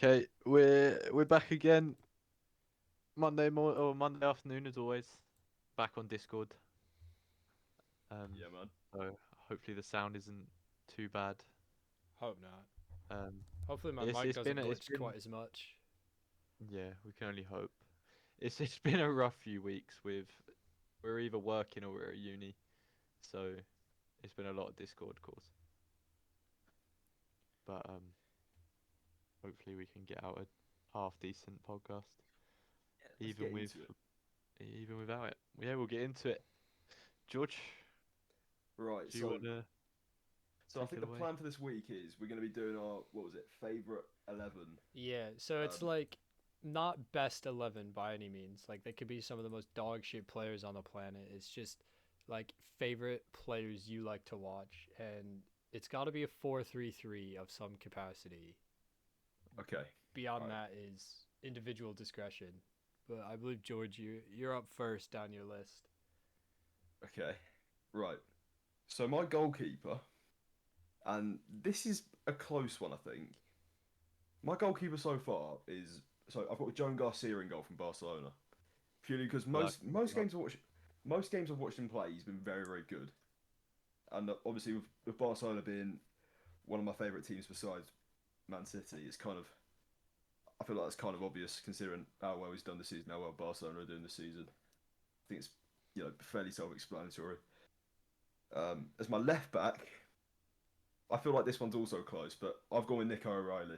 Okay, we're back again. Monday afternoon as always. Back on Discord. Um, Yeah, man. so hopefully the sound isn't too bad. Hope not. Um, Hopefully my it's mic it's been doesn't it's glitch been quite as much. yeah, we can only hope. It's been a rough few weeks with we're either working or we're at uni, so it's been a lot of Discord calls. But hopefully we can get out a half decent podcast, Yeah, let's even get with into it. even without it. Yeah, we'll get into it. George, Right, do you wanna so I take think it the away? plan for this week is we're going to be doing our what was it, favorite 11. Yeah, so it's Um, like not best 11 by any means. Like they could be some of the most dog shit players on the planet. It's just like favorite players you like to watch, and it's got to be a 4-3-3 of some capacity. okay, Beyond right, that is individual discretion. But I believe George, you're up first down your list. okay, right. So my goalkeeper, and this is a close one, I think. My goalkeeper so far is I've got Joan Garcia in goal from Barcelona purely because I like him a lot. most games I've watched him play, he's been very very good, and obviously with Barcelona being one of my favourite teams besides Man City, it's kind of I feel like that's kind of obvious considering how well he's done this season, how well Barcelona are doing this season. I think it's fairly self-explanatory. As my left back, I feel like this one's also close, but I've gone with Nico O'Reilly.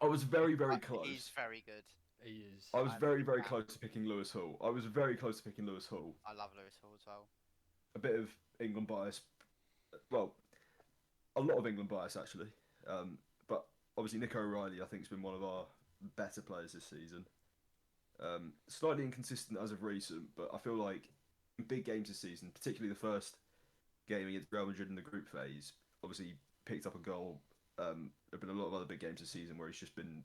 I was very very He's close. very good. He is. I was I'm a very big very fan. close to picking Lewis Hall. I was very close to picking Lewis Hall. I love Lewis Hall as well. A bit of England bias, well, a lot of England bias actually. But obviously Nico O'Reilly, I think, has been one of our better players this season. Slightly inconsistent as of recent, but I feel like in big games this season, particularly the first game against Real Madrid in the group phase, obviously he picked up a goal. There have been a lot of other big games this season where he's just been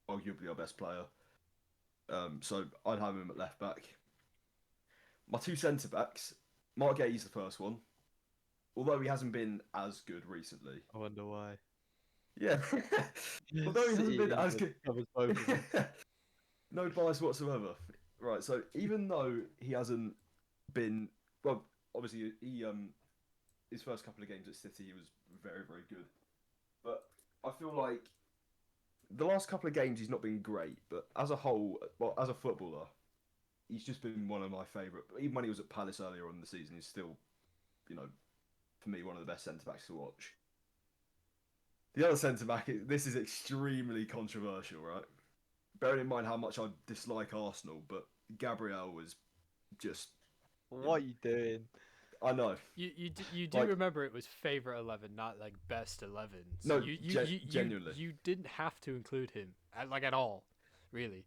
arguably our best player. So I'd have him at left back. My two centre backs, Mark Gay's the first one, although he hasn't been as good recently. I wonder why. Yeah, although he hasn't City been as England good. covers both of them. No bias whatsoever. Right, so even though he hasn't been well, obviously he his first couple of games at City he was very very good, but I feel like the last couple of games he's not been great. But as a whole, well, as a footballer, he's just been one of my favourite. Even when he was at Palace earlier on in the season, he's still, you know, for me one of the best centre backs to watch. The other centre back, this is extremely controversial, right? Bearing in mind how much I dislike Arsenal, but Gabriel was just, you What know, are you doing? I know, You do like, remember it was favorite 11, not like best 11s. no, genuinely, You didn't have to include him like at all, really.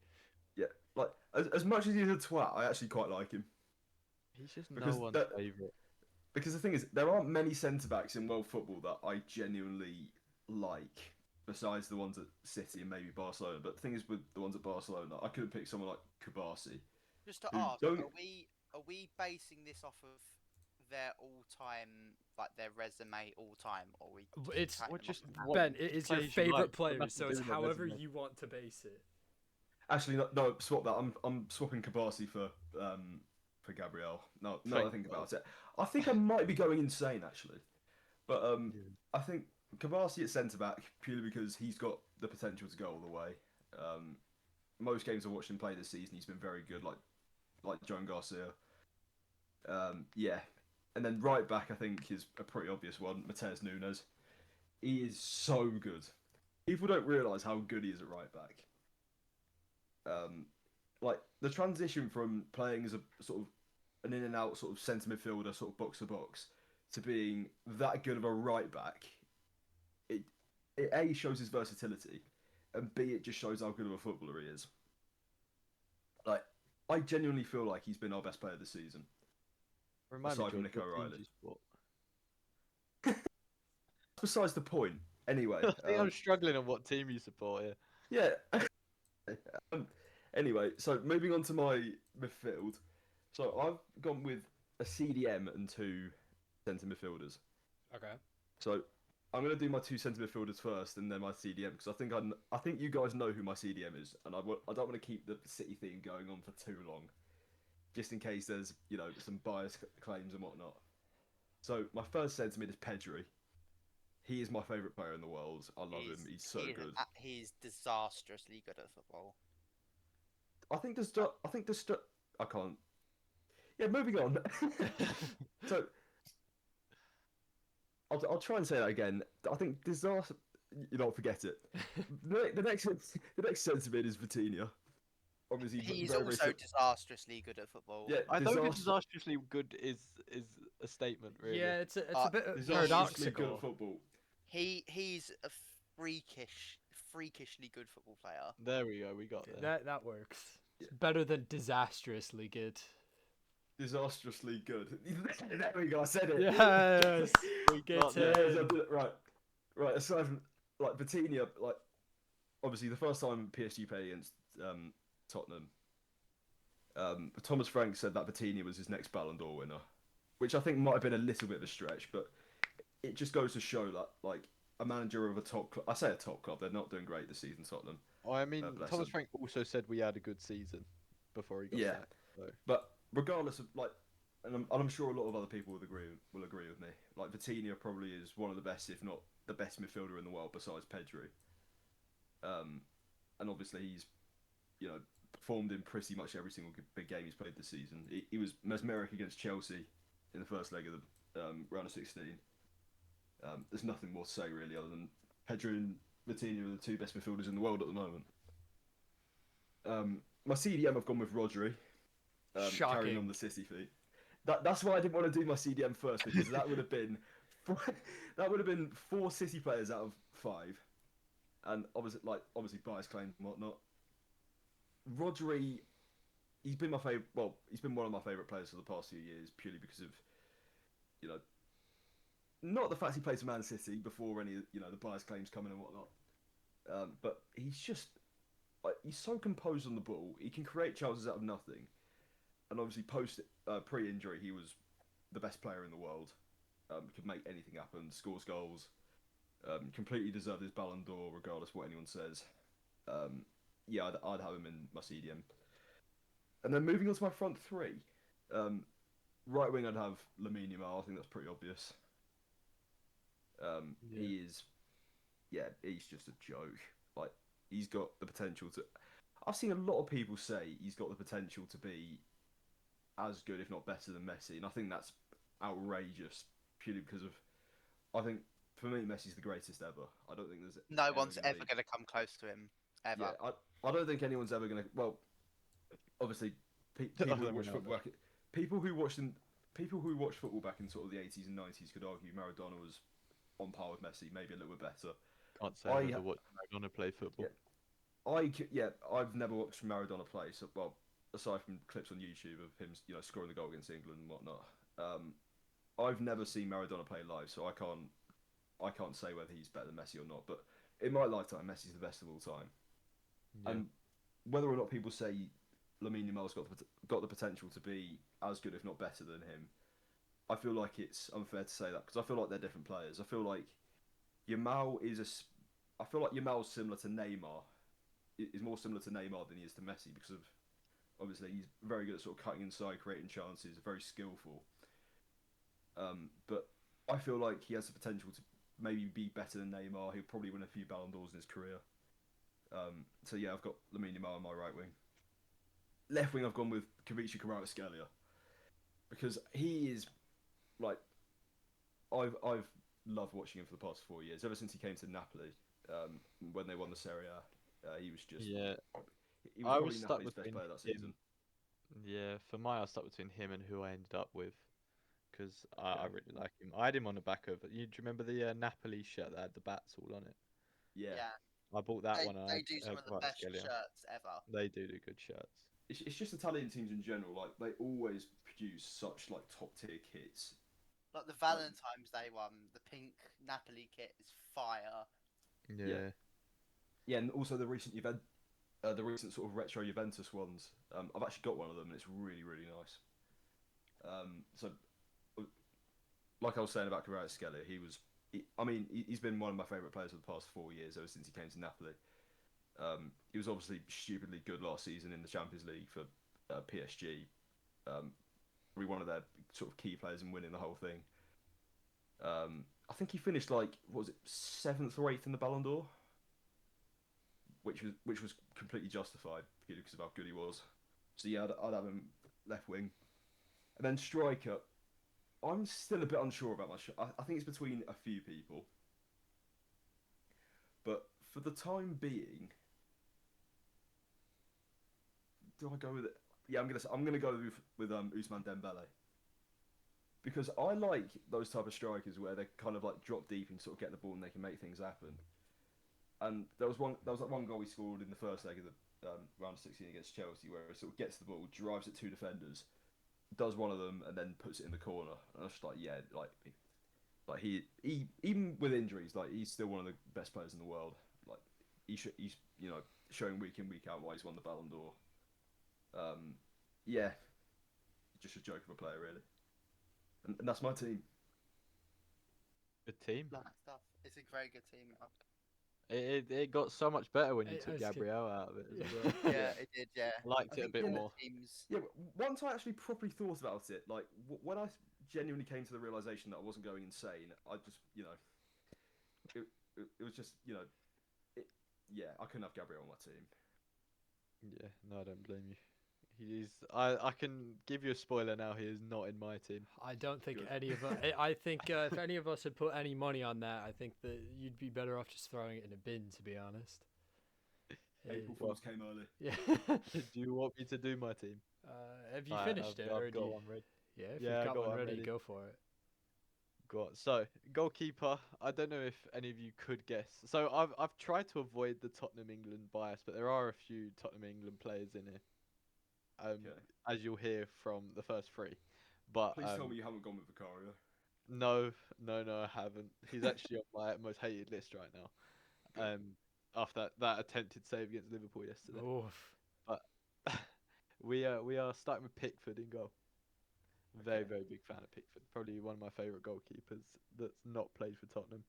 yeah, like as much as he's a twat, I actually quite like him He's just no because one's that favourite. because the thing is there aren't many centre backs in world football that I genuinely like. Besides the ones at City and maybe Barcelona, but the thing is with the ones at Barcelona, I could have picked someone like Kubasi, Just to who ask, don't. are we basing this off of their all time, like their resume all time, or are we It's cutting What them off just of what Ben. It is your players you like? favorite It's got player, nothing so to do it's with their however resume. you want to base it. Actually, no, no, swap that. I'm swapping Kabasi for Gabriel. No, now that I Thank think God. about it, I think I might be going insane actually. But Yeah. I think Kabasi at centre back purely because he's got the potential to go all the way. Most games I've watched him play this season, he's been very good, like Joan Garcia. Yeah, and then right back I think is a pretty obvious one, Mateus Nunes. He is so good. People don't realise how good he is at right back. Um, like the transition from playing as a sort of an in and out sort of centre midfielder, sort of box to box, to being that good of a right back, it it a shows his versatility, and b it just shows how good of a footballer he is. Like I genuinely feel like he's been our best player this season, Remind me, aside from George, Nico what team O'Reilly. do you support? Besides the point. Anyway, I think I'm struggling on what team you support here. yeah. um, anyway, so moving on to my midfield. So I've gone with a CDM and two centre midfielders. Okay. So I'm gonna do my two centre midfielders first, and then my CDM because I think you guys know who my CDM is, and I don't want to keep the City theme going on for too long, just in case there's some bias claims and whatnot. So my first centre mid is Pedri. He is my favourite player in the world. I love him. He's so good. He's disastrously good at football. I can't. Yeah, moving on. So I'll try and say that again. I think disaster. You don't forget it. The next centre mid is Vitinha. Obviously, He's very, also disastrously good at football. yeah. I don't think disastrously good is a statement, really. Yeah, it's a bit Disastrously paradoxical. good at football. He's a freakishly good football player. There we go. We got there. That works. It's better than disastrously good. Disastrously good. There we go. I said it. Yes, we get Not it. there. Right. Aside from like Vitinha, like obviously the first time PSG played against Tottenham, Thomas Frank said that Vitinha was his next Ballon d'Or winner, which I think might have been a little bit of a stretch, but it just goes to show that like a manager of a top club, I say a top club, they're not doing great this season, Tottenham. I mean, bless Thomas him. Frank also said we had a good season before he got sacked. So. But regardless of like, and I'm sure a lot of other people will agree with me. Like Vitinha probably is one of the best, if not the best midfielder in the world besides Pedri. And obviously he's, performed in pretty much every single big game he's played this season. He was mesmeric against Chelsea in the first leg of the round of 16. There's nothing more to say really other than Pedri and Vitinha are the two best midfielders in the world at the moment. My CDM I've gone with Rodri. Shocking. Carrying on the City feat. That's why I didn't want to do my CDM first because that would have been four City players out of 5, and obviously bias claims and whatnot. Rodri, he's been my favorite. Well, he's been one of my favorite players for the past few years purely because of not the fact he played for Man City before any the bias claims coming and whatnot, but he's just he's so composed on the ball. He can create chances out of nothing. And obviously, pre-injury, he was the best player in the world. Could make anything happen, scores goals, completely deserved his Ballon d'Or, regardless of what anyone says. Yeah, I'd have him in my CDM. And then moving on to my front three, right wing I'd have Lamine Yamal. I think that's pretty obvious. He's just a joke. Like he's got the potential to. I've seen a lot of people say he's got the potential to be as good, if not better, than Messi, and I think that's outrageous. Purely because of, I think for me, Messi's the greatest ever. I don't think there's no one's ever going to come close to him ever. Yeah, I don't think anyone's ever going to. Well, obviously, people who watch football people who watched football back in sort of the 80s and 90s could argue Maradona was on par with Messi, maybe a little bit better. Can't say I've never watched Maradona play football. I've never watched Maradona play. So, well, aside from clips on YouTube of him, scoring the goal against England and whatnot, I've never seen Maradona play live, so I can't say whether he's better than Messi or not. But in my lifetime, Messi's the best of all time. Yeah. And whether or not people say Lamine Yamal's got the potential to be as good, if not better than him, I feel like it's unfair to say that because I feel like they're different players. I feel like Yamal's similar to Neymar. Is more similar to Neymar than he is to Messi because of obviously he's very good at sort of cutting inside, creating chances, very skillful. But I feel like he has the potential to maybe be better than Neymar. He'll probably win a few Ballon d'Ors in his career. So yeah, I've got Lamine Yamal on my right wing. Left wing, I've gone with Kvaratskhelia Kvaratskhelia because he is like I've loved watching him for the past 4 years. Ever since he came to Napoli, when they won the Serie A. He was just He was probably Napoli's best player that season. Yeah, for I was stuck between him and who I ended up with because I really like him. I had him on the back of. Do you remember the Napoli shirt that had the bats all on it? Yeah. I bought that one. They do some of the best shirts ever. They do good shirts. It's just Italian teams in general. Like they always produce such like top tier kits. Like the Valentine's Day one, the pink Napoli kit is fire. Yeah, and also the recent sort of retro Juventus ones. I've actually got one of them, and it's really, really nice. So, like I was saying about Kvaratskhelia, he was he's been one of my favourite players for the past 4 years, ever since he came to Napoli. He was obviously stupidly good last season in the Champions League for PSG. Probably one of their sort of key players in winning the whole thing. I think he finished like, what was it, 7th or 8th in the Ballon d'Or, which was completely justified because of how good he was. So yeah, I'd have him left wing, and then striker. I'm still a bit unsure about I think it's between a few people, but for the time being, do I go with it? Yeah, I'm gonna go with Ousmane Dembele, because I like those type of strikers where they kind of like drop deep and sort of get the ball and they can make things happen. And there was that one goal he scored in the first leg of the round of 16 against Chelsea, where he sort of gets the ball, drives at 2 defenders, does one of them, and then puts it in the corner. And I was just like, yeah, like he even with injuries, like he's still one of the best players in the world. Like he's showing week in week out why he's won the Ballon d'Or. Yeah, just a joke of a player really, and that's my team. Good team. Like stuff. It's a very good team. It got so much better when you I took was gonna- Gabriel out of it as Yeah. well. Yeah, it did. Yeah. I liked I it a think bit in the more. Teams. Yeah, but once I actually properly thought about it, like when I genuinely came to the realization that I wasn't going insane, I just, it was just, yeah, I couldn't have Gabriel on my team. Yeah, no, I don't blame you. He's. I can give you a spoiler now. He is not in my team. I don't think Good. any of us. I think if any of us had put any money on that, I think that you'd be better off just throwing it in a bin, to be honest. April well- Fools came early. Yeah. Do you want me to do my team? Have you Alright, finished it, I've or do got you? one ready. Yeah, if Yeah, I you've got got one one ready, ready. go for it. Go on. So, goalkeeper. I don't know if any of you could guess. So, I've tried to avoid the Tottenham England bias, but there are a few Tottenham England players in here. Okay. As you'll hear from the first three. But Please tell me you haven't gone with Vicario. no, I haven't. He's actually on my most hated list right now. Good. After that attempted save against Liverpool yesterday. Oof. But we are starting with Pickford in goal. Very Okay. very big fan of Pickford. Probably one of my favourite goalkeepers that's not played for Tottenham.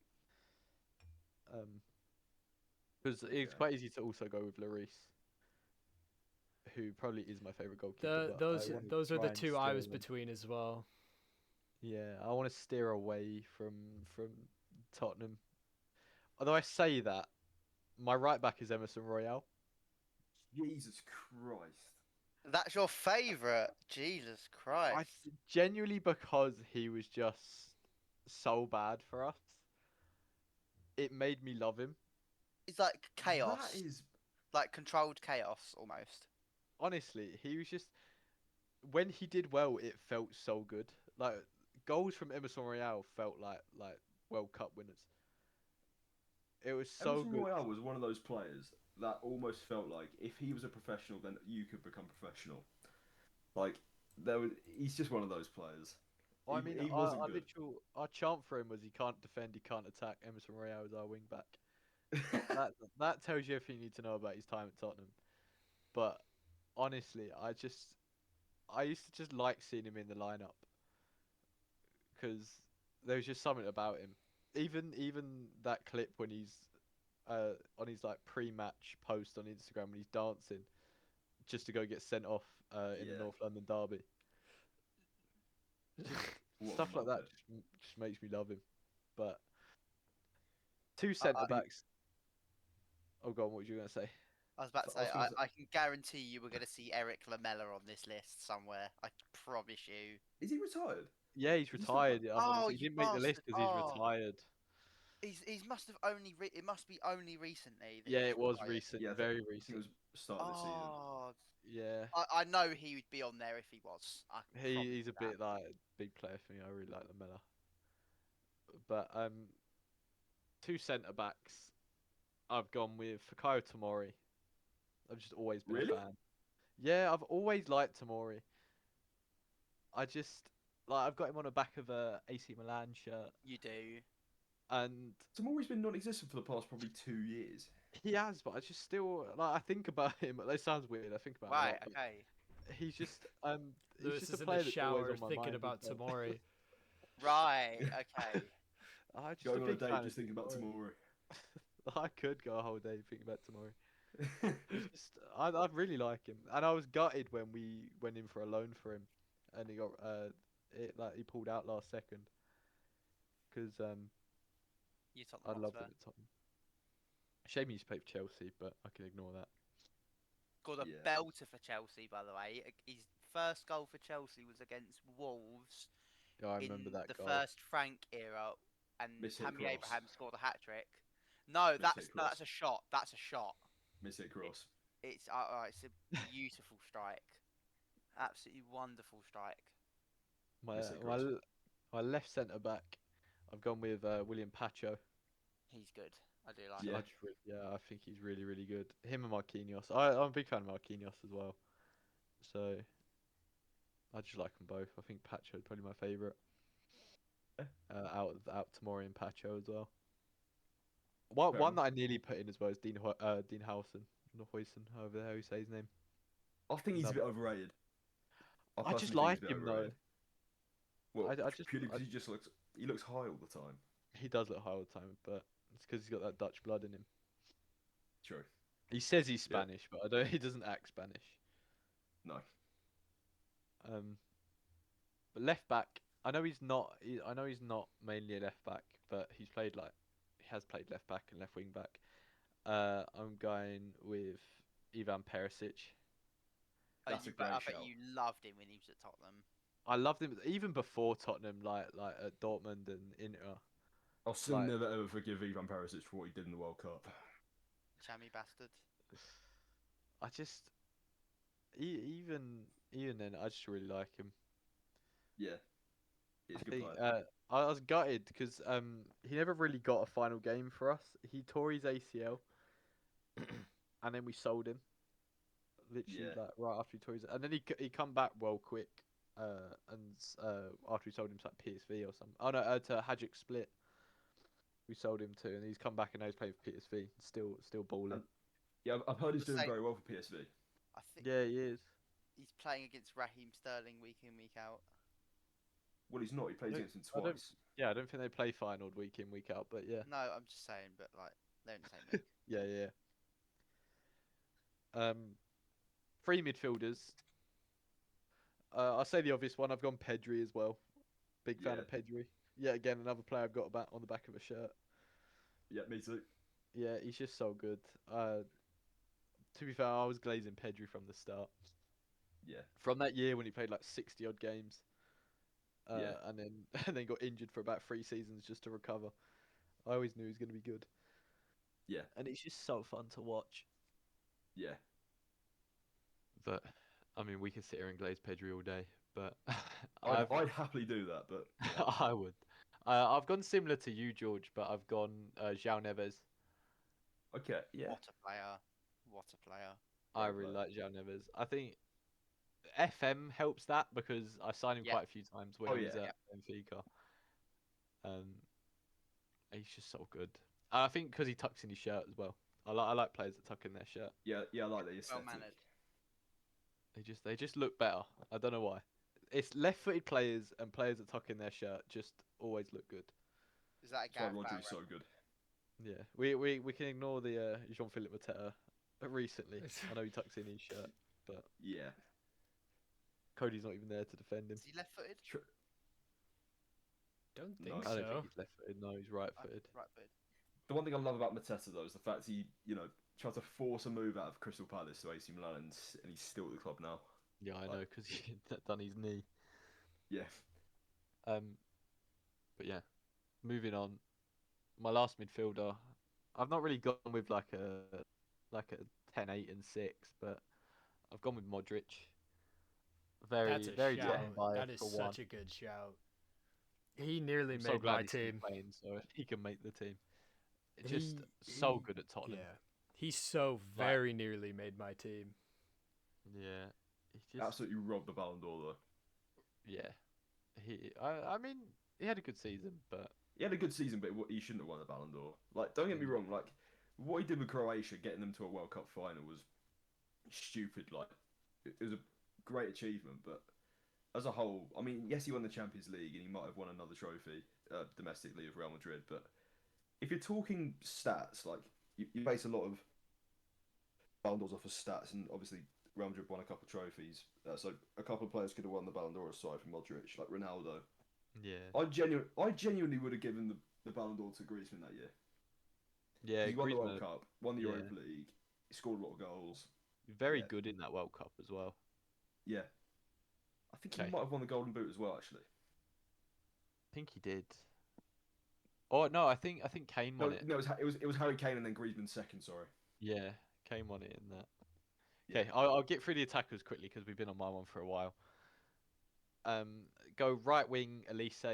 Because it's Okay. quite easy to also go with Lloris, who probably is my favourite goalkeeper. The, but those I wanna those are try the and two I steer was them. between as well. Yeah, I want to steer away from Tottenham. Although I say that, my right back is Emerson Royale. Jesus Christ. That's your favourite. Jesus Christ. Genuinely because he was just so bad for us. It made me love him. It's like chaos. That is. Like controlled chaos almost. Honestly, he was just when he did well, it felt so good. Like goals from Emerson Royale felt like World Cup winners. It was so Emerson good. Royale was one of those players that almost felt like if he was a professional, then you could become professional. Like he's just one of those players. I He- mean, he wasn't good. our chant for him was he can't defend, he can't attack. Emerson Royale is our wing back. That tells you everything you need to know about his time at Tottenham. But honestly, I used to just like seeing him in the lineup because there was just something about him. Even that clip when he's on his like pre-match post on Instagram when he's dancing just to go get sent off in the Yeah. North London derby. What a Stuff like that muppet. just makes me love him. But two I- centre backs. Oh, go on. What were you gonna say? I was about to I was say, gonna say- I can guarantee you we're going to see Eric Lamella on this list somewhere. I promise you. Is he retired? Yeah, he's He's still retired. Oh, He you didn't make the list bastard. because he's Oh. retired. He's must have only it must be only recently. That Yeah, he's it was retired. recent. Yeah, Very I think it recent. was start of this season. Oh, Yeah. I know he would be on there if he was. I promise He's a you that. bit like a big player for me. I really like Lamella. But two centre backs. I've gone with Fikayo Tomori. I've just always been Really? a fan. Yeah, I've always liked Tomori. I just I've got him on the back of a AC Milan shirt, You do. and Tomori's been non-existent for the past probably 2 years. he has. But I just still I think about him. That sounds weird. I think about him a Right. lot, but Okay. he's just he's Lewis just is a in player the that's always shower on my thinking mind about as well. Tamori. Right. Okay. I'm just a Going on a big date fan of just thinking about Tomori. Tamori. I could go a whole day thinking about Tomori. He's just, I really like him, and I was gutted when we went in for a loan for him, and he got he pulled out last second, because You I Tottenham loved Hotspur. him at Tottenham. Shame he used to play for Chelsea, but I can ignore that. Got a Yeah. belter for Chelsea, by the way. His first goal for Chelsea was against Wolves Yeah, I remember in that the goal. first Frank era, and Miss-hit Tammy cross. Abraham scored a hat trick. No, Miss-hit that's cross. a shot. That's a shot. Miss-hit It, cross. it's a beautiful strike. Absolutely wonderful strike. My Miss-hit my cross. l- my left centre back, I've gone with William Pacho. He's good. I do like Yeah. I him. just yeah, I think he's really really good. Him and Marquinhos. I'm a big fan of Marquinhos as well. So I just like them both. I think Pacho is probably my favourite. Eh, Out Tomori and Pacho as well. One fair one enough. that I nearly put in as well is Dean Howson, not Hoyson, however the hell you say his name. I think he's a Another. bit overrated. I I just personally think he's like a bit him though. overrated. Well, I just purely because he looks high all the time. he does look high all the time, but it's because he's got that Dutch blood in him. True. He says he's Yeah. Spanish, but I don't. He doesn't act Spanish. No. Um, but left back, I know he's not. I know he's not mainly a left back, but he has played left back and left wing back. I'm going with Ivan Perisic. Oh, That's a I great bet shout. you loved him when he was at Tottenham. I loved him even before Tottenham, like at Dortmund and Inter. I'll still Like never ever forgive Ivan Perisic for what he did in the World Cup. Chammy bastard. I just even then, I just really like him. Yeah, he's I a good think player. I was gutted because he never really got a final game for us. He tore his ACL, and then we sold him literally Yeah, like right after he tore his, and then he come back well quick. After we sold him to like PSV or something. Oh no, to Hajduk Split. We sold him to, and he's come back and now he's playing for PSV. Still balling. and yeah, I've heard he's The doing same. very well for PSV. I think Yeah, he is. he's playing against Raheem Sterling week in week out. Well, he's not. He I plays don't, against him I don't. twice. Yeah, I don't think they play final week in week out, but yeah, No, I'm just saying, but like they're in the same league. yeah. Three midfielders. I'll say the obvious one. I've gone Pedri as well. Big fan Yeah, of Pedri. Yeah, again another player I've got about on the back of a shirt. yeah, me too. Yeah, he's just so good. To be fair, I was glazing Pedri from the start. Yeah, From that year when he played like 60 odd games, yeah, and then and then got injured for about 3 seasons just to recover. I always knew he was going to be good, yeah, and it's just so fun to watch. yeah. But I mean, we can sit here and glaze Pedri all day, but I'd happily do that, but yeah, I would. I've gone similar to you, George, but I've gone João Neves. okay, yeah, What a player! What a player! I great really player. like João Neves. I think FM helps that because I signed him Yeah, quite a few times when Oh he was yeah, yeah. at Benfica. Um, he's just so good. I think because he tucks in his shirt as well. I like players that tuck in their shirt. yeah, yeah. I like the Well aesthetic. mannered. They just look better. I don't know why. It's left-footed players and players that tuck in their shirt just always look good. Is that a That's why Gareth Bale Rodri's so good. Yeah, we can ignore the Jean-Philippe Mateta recently. I know he tucks in his shirt, but Yeah. Cody's not even there to defend him. Is he left-footed? Tr- Don't No. think I don't think so. he's left-footed. No, he's right-footed. Right-footed. The one thing I love about Mateta though is the fact he, tried to force a move out of Crystal Palace to AC Milan, and he's still at the club now. Yeah, I know Like, because he done his knee. yeah, Um, but yeah, moving on. My last midfielder, I've not really gone with like a 10, 8, and 6, but I've gone with Modric. That's Very, a very shout. getting biased That is for one. such a good shout. He nearly I'm so made glad my he's still team. playing, so he can make the team. It's just so He good at Tottenham. yeah. He so Like, very nearly made my team. yeah, he just absolutely robbed the Ballon d'Or though. yeah. I mean, he had a good season, but He had a good season, but he shouldn't have won the Ballon d'Or. Like, don't get me wrong. Like, what he did with Croatia, getting them to a World Cup final, was stupid. Like, it was a great achievement, but as a whole, I mean, yes, he won the Champions League and he might have won another trophy, domestically of Real Madrid. But if you're talking stats, like you base a lot of Ballon d'Ors off of stats, and obviously Real Madrid won a couple of trophies, so a couple of players could have won the Ballon d'Or aside from Modric, like Ronaldo. Yeah. I genuinely would have given the Ballon d'Or to Griezmann that year. Yeah, He won the World Griezmann, Cup, won the yeah, Europa League, he scored a lot of goals. very Yeah, good in that World Cup as well. yeah. I think he Okay, might have won the Golden Boot as well, actually. I think he did. Oh no, I think Kane No, won it. no, it was Harry Kane and then Griezmann second. Sorry. Yeah, Kane won it in that. Yeah, Okay, I'll get through the attackers quickly because we've been on my one for a while. Go right wing, Elise.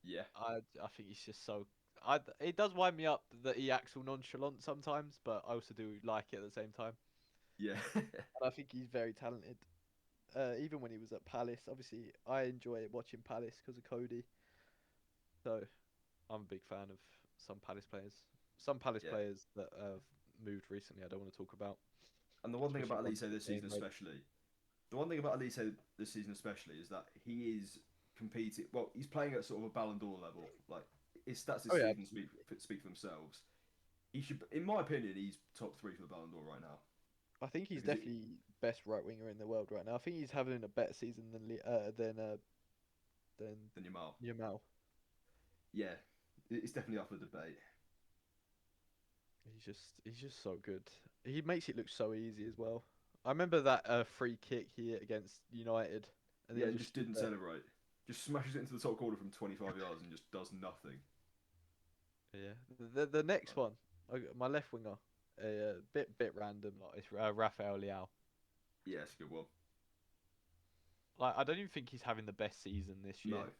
yeah, I think he's just so. It does wind me up that he acts all nonchalant sometimes, but I also do like it at the same time. yeah, And I think he's very talented. Even when he was at Palace, obviously I enjoy watching Palace because of Cody. So I'm a big fan of some Palace players. Some Palace yeah. players that have moved recently, I don't want to talk about, And the one thing especially about ones Elise that this stay in season, red. especially, the one thing about Elise this season, especially, is that he is competing. Well, he's playing at sort of a Ballon d'Or level. Like his stats this Oh yeah, season absolutely. speak for themselves. He should, in my opinion, he's top three for the Ballon d'Or right now. I think he's Because it, definitely best right winger in the world right now. I think he's having a better season than than Yamal. Yamal. Yeah, it's definitely up for debate. He's just so good. He makes it look so easy as well. I remember that free kick he hit against United, and Yeah, he and just just stood didn't there. celebrate. Just smashes it into the top corner from 25 yards and just does nothing. Yeah. The next one, my left winger, a bit random. Like, it's Rafael Leao. Yeah, it's a good one. Like I don't even think he's having the best season this No. year.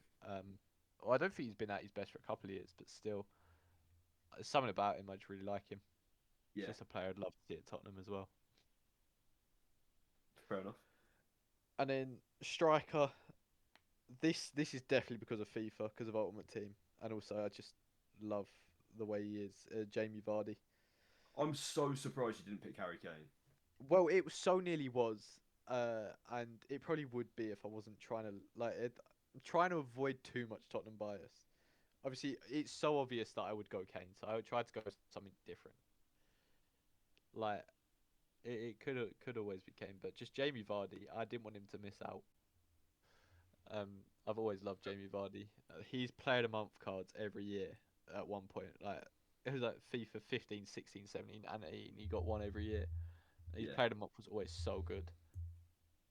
Well, I don't think he's been at his best for a couple of years, but still, there's something about him I just really like him. He's Yeah, just a player I'd love to see at Tottenham as well. fair enough. And then striker, this is definitely because of FIFA, because of Ultimate Team, and also I just love the way he is, Jamie Vardy. I'm so surprised you didn't pick Harry Kane. Well, it was so nearly was, and it probably would be if I wasn't trying to I'm trying to avoid too much Tottenham bias. Obviously, it's so obvious that I would go Kane, so I would try to go something different. Like it could always be Kane, but just Jamie Vardy, I didn't want him to miss out. I've always loved Jamie Vardy. He's player of the month cards every year at one point. Like it was like FIFA 15, 16, 17, and 18. He got one every year. His Yeah, player of the month was always so good.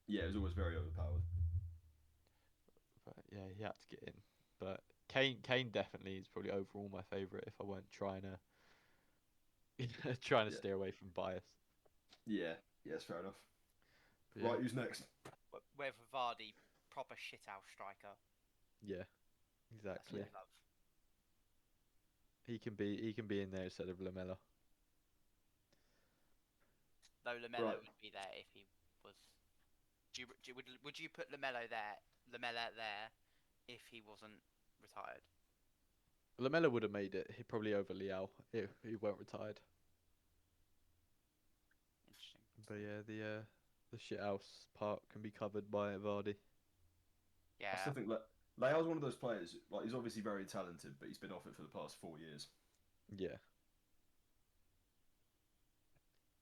yeah, it was always very overpowered. But yeah, he had to get in. But Kane definitely is probably overall my favourite if I weren't trying to trying to Yeah, steer away from bias. yeah, yeah, it's fair enough. But yeah, Right, who's next? With Vardy, proper shithouse striker. yeah, That's what exactly. Yeah, I love. He can be in there instead of Lamella. Though Lamelo right. would be there if he was. Would you put Lamella there, if he wasn't retired? Lamella would have made it. He probably over Leao if he weren't retired. Interesting. But yeah, the shithouse part can be covered by Vardy. I still Yeah, think that Leao's one of those players. Like he's obviously very talented, but he's been off it for the past 4 years. Yeah.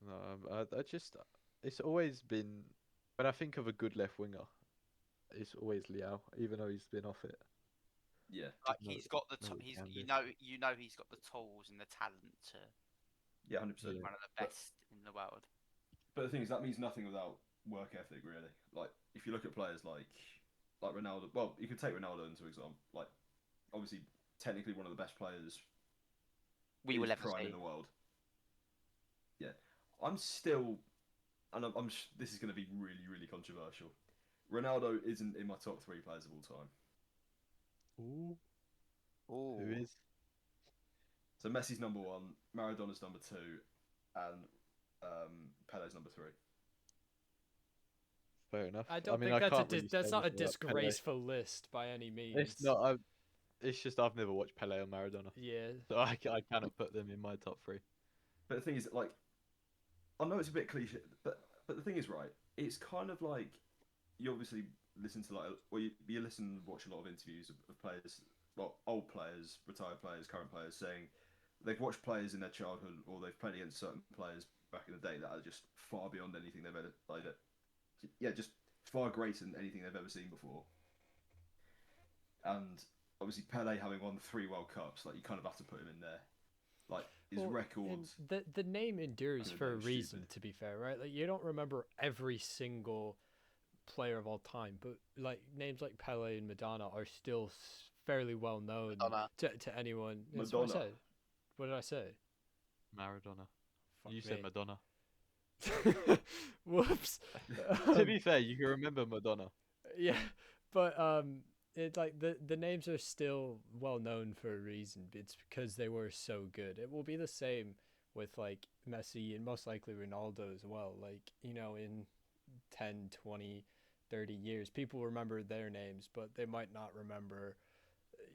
No, I just it's always been when I think of a good left winger, it's always Leao, even though he's been off it. Yeah, like Just he's got the know what he he's can do. you know he's got the tools and the talent to yeah, 100%. be Yeah. one of the But best in the world. but the thing is, that means nothing without work ethic, really. Like if you look at players like Ronaldo. Well, you could take Ronaldo into example. Like obviously, technically one of the best players We in will his ever prime in see. the world. Yeah, I'm still, and this is going to be really, really controversial. Ronaldo isn't in my top three players of all time. Ooh, who Ooh. is? So Messi's number one, Maradona's number two, and Pele's number three. Fair enough. I I don't mean, think I that's can't really say that's not a anything about Pele. disgraceful list by any It's means. not. It's just I've never watched Pele or Maradona, Yeah. so I cannot put them in my top three. But the thing is, like, I know it's a bit cliche, but the thing is, right? It's kind of like you obviously listen to you listen watch a lot of interviews of players, well, old players, retired players, current players saying they've watched players in their childhood or they've played against certain players back in the day that are just far beyond anything they've ever just far greater than anything they've ever seen before. And obviously Pele having won 3 World Cups, like you kind of have to put him in there. Like his Well, and records. the name endures Kind of for a name reason. stupid. To be fair, right? Like you don't remember every single player of all time, but like names like Pele and Madonna are still fairly well known Madonna. to anyone. That's what I Madonna. said. What did I say? Maradona. Fuck You said me. Madonna. Whoops. To be fair, you can remember Madonna. Yeah, but it's like the names are still well known for a reason. It's because they were so good. It will be the same with like Messi and most likely Ronaldo as well. Like, in 10, 20, 30 years, people remember their names, but they might not remember,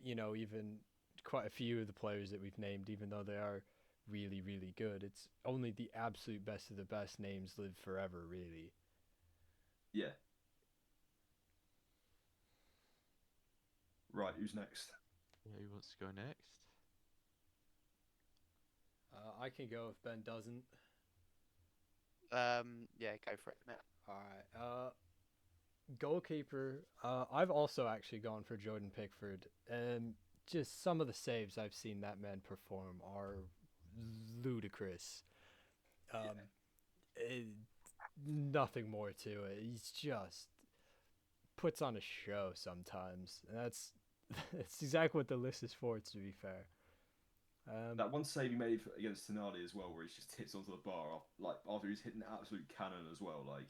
even quite a few of the players that we've named, even though they are really, really good. It's only the absolute best of the best names live forever, really. Yeah. Right, who's next? Yeah, who wants to go next? I can go if Ben doesn't. Yeah, go for it, mate. All right. Goalkeeper. I've also actually gone for Jordan Pickford, and just some of the saves I've seen that man perform are ludicrous. Um, it- Nothing more to it. He's just puts on a show sometimes, and that's that's exactly what the list is for. To be fair. That one save he made against Tonali as well, where he just hits onto the bar, like after he's hit an absolute cannon as well. Like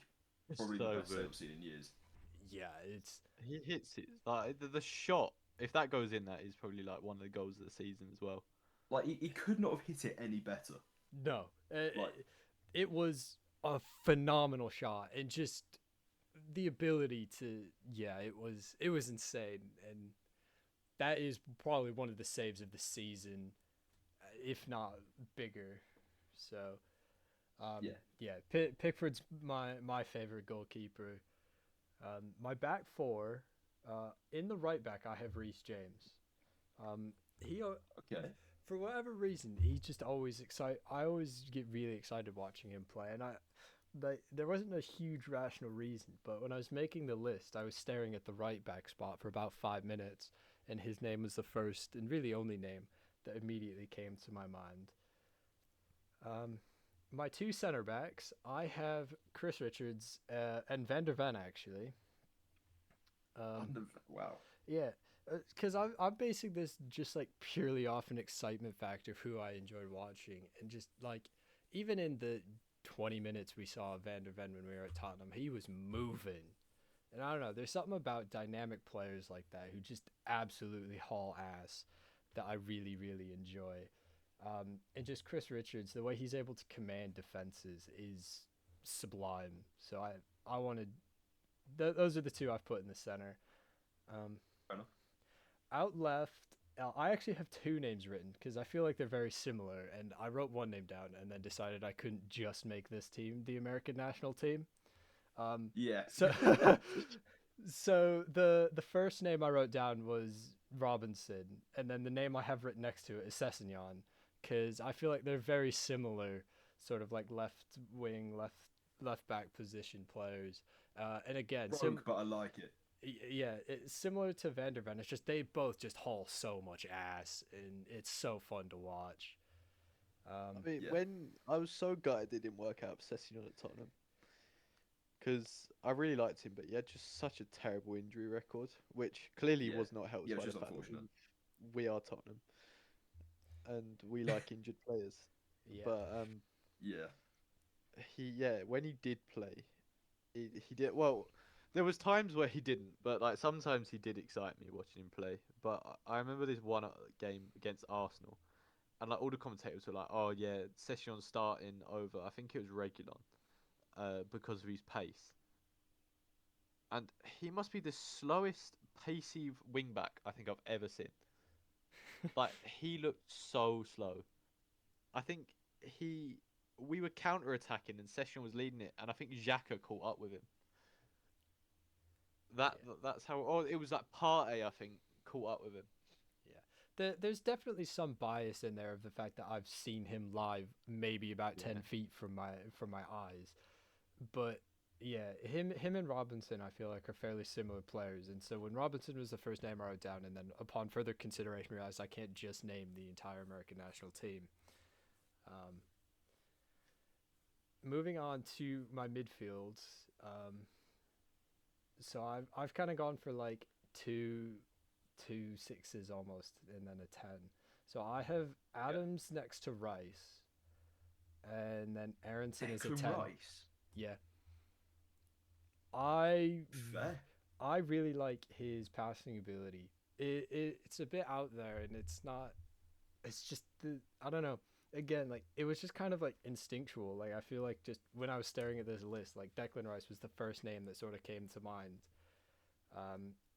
It's probably so the best save good. I've seen in years. Yeah, it's He hits it like the shot. If that goes in, that is probably like one of the goals of the season as well. Like he could not have hit it any better. no. Like It was a phenomenal shot, and just the ability to, yeah, it was insane, and that is probably one of the saves of the season, if not bigger. So yeah, yeah, Pickford's my favorite goalkeeper. My back four, in the right back I have Reece James. He okay. For whatever reason, he just always excite. I always get really excited watching him play, and there wasn't a huge rational reason, but when I was making the list, I was staring at the right back spot for about 5 minutes, and his name was the first and really only name that immediately came to my mind. My two center backs, I have Chris Richards and Van der Ven actually. Wow. Yeah, because I'm basing this just like purely off an excitement factor of who I enjoyed watching, and just like even in the 20 minutes we saw Van der Ven when we were at Tottenham, he was moving, and I don't know. There's something about dynamic players like that who just absolutely haul ass that I really really enjoy. And just Chris Richards, the way he's able to command defenses is sublime. So I wanted those are the two I've put in the center. Um, Fair enough. Out left, I actually have two names written because I feel like they're very similar, and I wrote one name down and then decided I couldn't just make this team the American national team. Yeah. So, so the first name I wrote down was Robinson, and then the name I have written next to it is Sessegnon, because I feel like they're very similar, sort of like left wing, left back position players. And again, Broke, but I like it. yeah, it's similar to Van der Ven. It's just they both just haul so much ass, and it's so fun to watch. I mean, Yeah. when I was so gutted it didn't work out for Sessegnon at Tottenham, because I really liked him, but he had just such a terrible injury record, which clearly Yeah. was not helped Yeah, it by was the just fact that unfortunate. we are Tottenham and we like injured players. Yeah, But Yeah. when he did play, he did well. There was times where he didn't, but like sometimes he did excite me watching him play. But I remember this one game against Arsenal, and like all the commentators were like, "Oh yeah, Session starting over." I think it was Regulon, because of his pace, and he must be the slowest pacey wing back I think I've ever seen. Like he looked so slow. I think he we were counter attacking and Session was leading it, and I think Xhaka caught up with him. That's how. Oh, it was that Partey, I think, caught up with him. There's definitely some bias in there of the fact that I've seen him live, maybe about 10 feet from my eyes, but yeah, him and Robinson, I feel like, are fairly similar players, and so when Robinson was the first name I wrote down, and then upon further consideration realized I can't just name the entire American national team. Um, Moving on to my midfields, so I've kind of gone for like two sixes almost, and then a 10. So I have Adams next to Rice, and then Aronson is a Declan 10. Rice. Yeah. I Fair. I really like his passing ability. It's a bit out there, and it's not. It's just I don't know. Again, like it was just kind of like instinctual. Like I feel like just when I was staring at this list, like Declan Rice was the first name that sort of came to mind.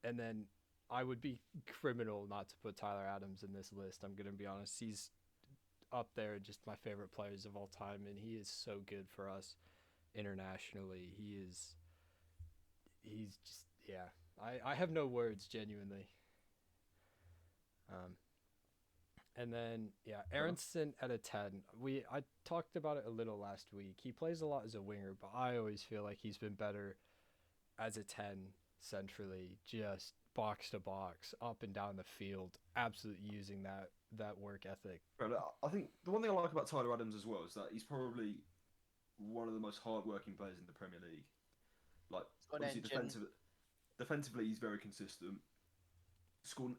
And then I would be criminal not to put Tyler Adams in this list. I'm gonna be honest. He's up there, just my favorite players of all time, and he is so good for us internationally. He's just yeah. I have no words genuinely. Um, and then yeah, Aronson at a 10. I talked about it a little last week. He plays a lot as a winger, but I always feel like he's been better as a 10 centrally, just box to box, up and down the field, absolutely using that work ethic. I think the one thing I like about Tyler Adams as well is that he's probably one of the most hard-working players in the Premier League. Like, got an obviously, engine. defensively, he's very consistent. He scored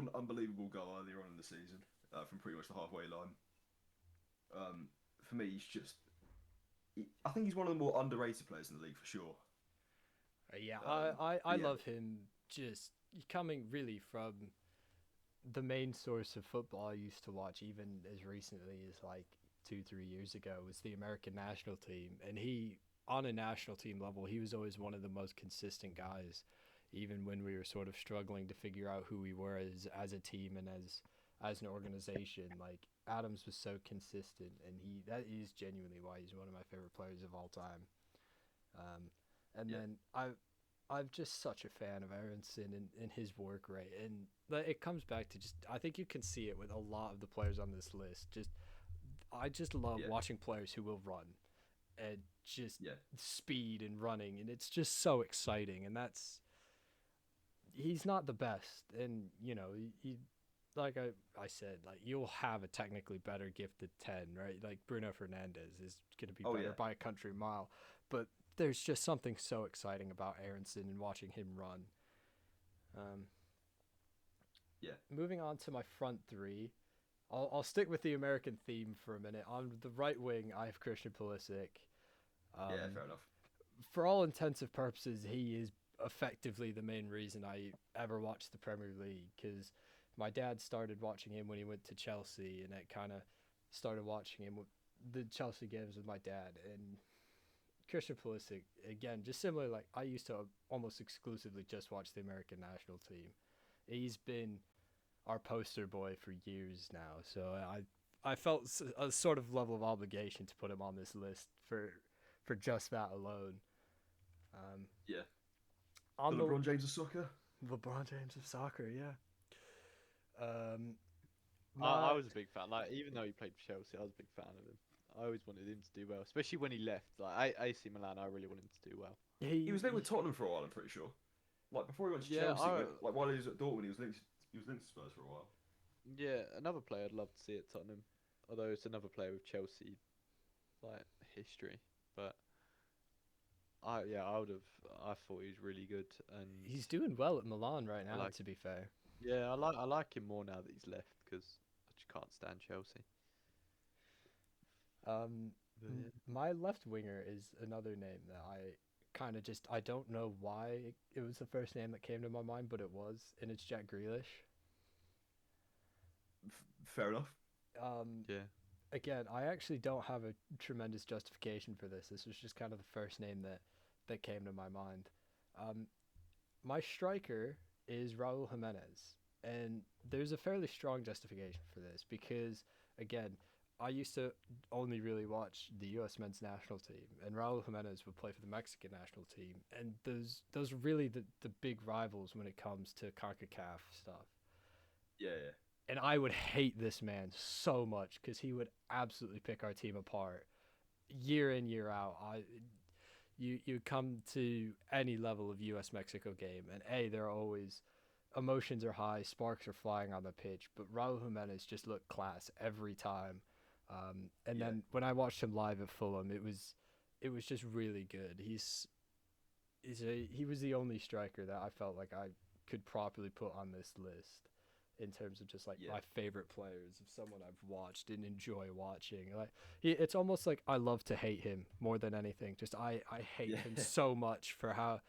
an unbelievable goal earlier on in the season from pretty much the halfway line. For me, I think he's one of the more underrated players in the league for sure. Yeah, I Yeah. love him just coming really from the main source of football I used to watch, even as recently as like 2-3 years ago, was the American national team. And he, on a national team level, he was always one of the most consistent guys, even when we were sort of struggling to figure out who we were as a team and as an organization. Like Adams was so consistent, and that is genuinely why he's one of my favorite players of all time. And Yeah. then I'm just such a fan of Aronson and his work rate, and it comes back to just I think you can see it with a lot of the players on this list. I just love Yeah. watching players who will run and just Yeah. speed and running, and it's just so exciting. And he's not the best, and he like I said, like you'll have a technically better gifted 10, right? Like Bruno Fernandes is going to be Oh, better yeah. by a country mile, but there's just something so exciting about Aronson and watching him run. Um, Yeah. Moving on to my front three, I'll stick with the American theme for a minute. On the right wing, I have Christian Pulisic. Yeah, fair enough. For all intensive purposes, he is effectively the main reason I ever watched the Premier League, because my dad started watching him when he went to Chelsea, and it kind of started watching him the Chelsea games with my dad. And Christian Pulisic, again, just similar, like I used to almost exclusively just watch the American national team. He's been our poster boy for years now, so I felt a sort of level of obligation to put him on this list for just that alone. Um, Yeah. on The LeBron James of soccer. LeBron James of soccer, yeah. Um, I my was a big fan. Like, even though he played for Chelsea, I was a big fan of him. I always wanted him to do well, especially when he left. Like AC Milan, I really wanted him to do well. He was linked with Tottenham for a while, I'm pretty sure. Like before he went to Yeah, Chelsea, like while he was at Dortmund, he was linked to Spurs for a while. yeah, another player I'd love to see at Tottenham. Although it's another player with Chelsea, like history. But I would have. I thought he was really good, and he's doing well at Milan right now. like- To be fair, yeah, I like him more now that he's left because I just can't stand Chelsea. But yeah. my left winger is another name that I kind of just I don't know why it was the first name that came to my mind, but it was, and it's Jack Grealish. Fair enough. Yeah. Again, I actually don't have a tremendous justification for this. This was just kind of the first name that came to my mind. Um, my striker is Raul Jimenez, and there's a fairly strong justification for this because, again, I used to only really watch the U.S. men's national team, and Raul Jimenez would play for the Mexican national team, and those are really the big rivals when it comes to CONCACAF stuff. Yeah, yeah. And I would hate this man so much because he would absolutely pick our team apart year in year out. You come to any level of U.S. Mexico game, and there are always emotions are high, sparks are flying on the pitch, but Raul Jimenez just looked class every time. And Yeah. then when I watched him live at Fulham, it was just really good. He was the only striker that I felt like I could properly put on this list in terms of just like Yeah. my favorite players of someone I've watched and enjoy watching. Like it's almost like I love to hate him more than anything. Just I hate him Yeah. so much for how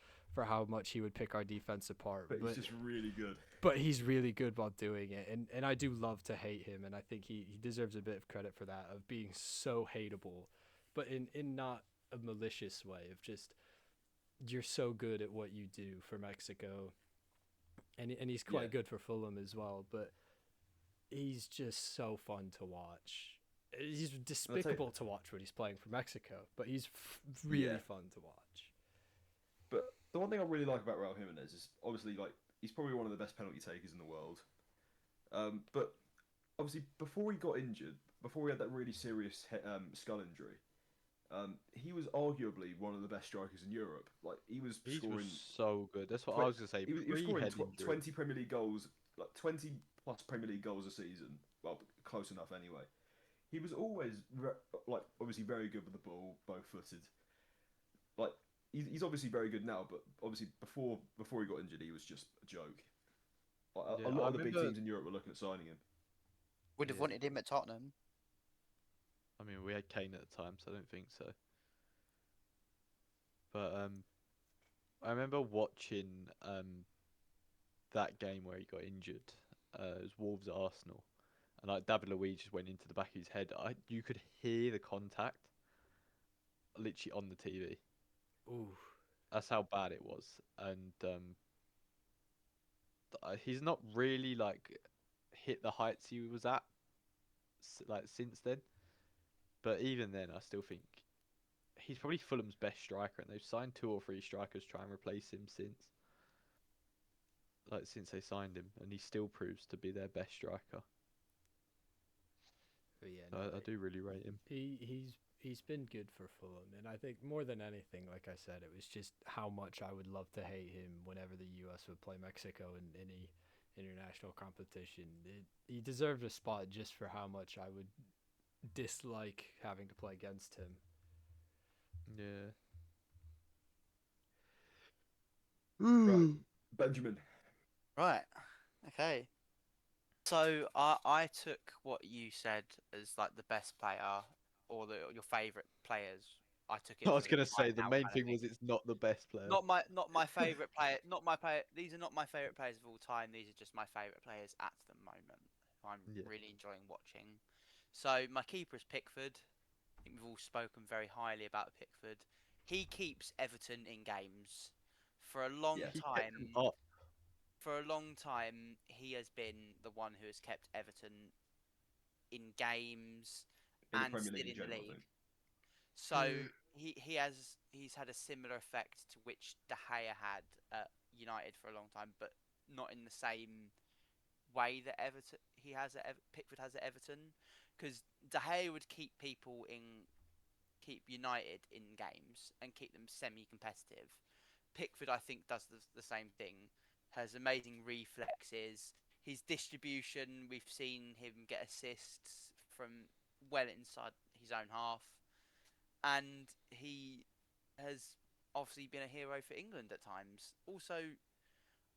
much he would pick our defense apart. But he's just really good. But he's really good while doing it, and I do love to hate him, and I think he deserves a bit of credit for that, of being so hateable, but in not a malicious way, of just you're so good at what you do for Mexico, and he's quite Yeah. good for Fulham as well, but he's just so fun to watch. He's despicable to watch when he's playing for Mexico, but he's really Yeah. fun to watch. But the one thing I really like about Raul Jimenez is obviously like he's probably one of the best penalty takers in the world. But obviously before he got injured, before he had that really serious skull injury, he was arguably one of the best strikers in Europe. Like he was He scoring, was so good. That's what I tw- was gonna say. he was scoring Pre-head injury. 20 Premier League goals, like 20 plus Premier League goals a season. Well, close enough anyway. He was always like obviously very good with the ball, both footed. Like he's obviously very good now, but obviously before he got injured, he was just a joke. Like, a Yeah, lot I of the big remember. teams in Europe were looking at signing him. Would have Yeah. wanted him at Tottenham. I mean, we had Kane at the time, so I don't think so. But I remember watching that game where he got injured. It was Wolves at Arsenal, and like David Luiz just went into the back of his head. You could hear the contact literally on the TV. Ooh, That's how bad it was, and he's not really like hit the heights he was at like since then. But even then, I still think he's probably Fulham's best striker, and they've signed two or three strikers to try and replace him since they signed him, and he still proves to be their best striker. but yeah, So no, I do really rate him. he's been good for Fulham, and I think more than anything, like I said, it was just how much I would love to hate him whenever the U.S. would play Mexico in any international competition. He deserved a spot just for how much I would dislike having to play against him. Yeah. Right, Benjamin. Right. Okay. So I took what you said as like the best player or your favourite players. I took it I from was gonna right say the now main kind of thing thing. was it's not the best player. Not my favourite player. Not my player. These are not my favourite players of all time. These are just my favourite players at the moment. Who I'm Yeah. really enjoying watching. So my keeper is Pickford. I think we've all spoken very highly about Pickford. He keeps Everton in games for a long Yeah. He kept them time. up. For a long time, he has been the one who has kept Everton in games In the and Premier still League in in the general, I league. think. So he's had a similar effect to which De Gea had at United for a long time, but not in the same way that Pickford has at Everton, because De Gea would keep United in games and keep them semi-competitive. Pickford, I think, does the same thing. Has amazing reflexes. His distribution, we've seen him get assists from well inside his own half, and he has obviously been a hero for England at times. Also,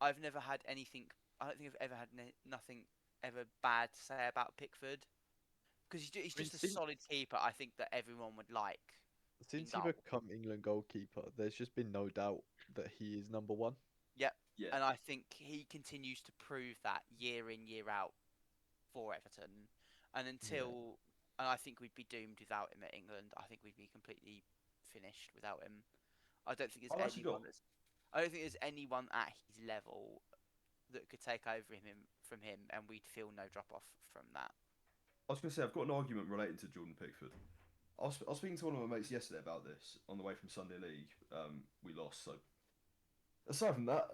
I've never had anything. I don't think I've ever had nothing ever bad to say about Pickford, because he's I mean, just a solid keeper. I think that everyone would like in since he goal. become England goalkeeper, there's just been no doubt that he is number one. Yep. Yeah. And I think he continues to prove that year in, year out for Everton. And Yeah. and I think we'd be doomed without him at England. I think we'd be completely finished without him. I don't think I've there's actually got. anyone that's, I don't think there's anyone at his level that could take over him from him, and we'd feel no drop off from that. I was going to say I've got an argument related to Jordan Pickford. I was speaking to one of my mates yesterday about this on the way from Sunday League. We lost, so aside from that,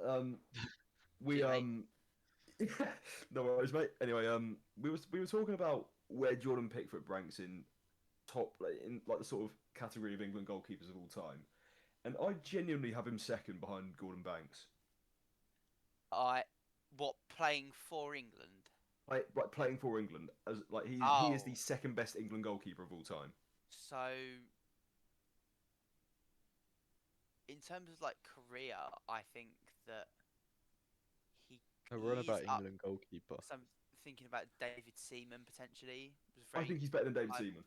we See you, mate. no worries, mate. Anyway, we were talking about where Jordan Pickford ranks in top in like the sort of category of England goalkeepers of all time, and I genuinely have him second behind Gordon Banks. I what playing for England? Like playing for England as like he is the Oh, second best England goalkeeper of all time. so in terms of like career, I think that he No, we're on he is about up. England goalkeeper. So I'm thinking about David Seaman potentially. Was I very think he's better than David I, Seaman.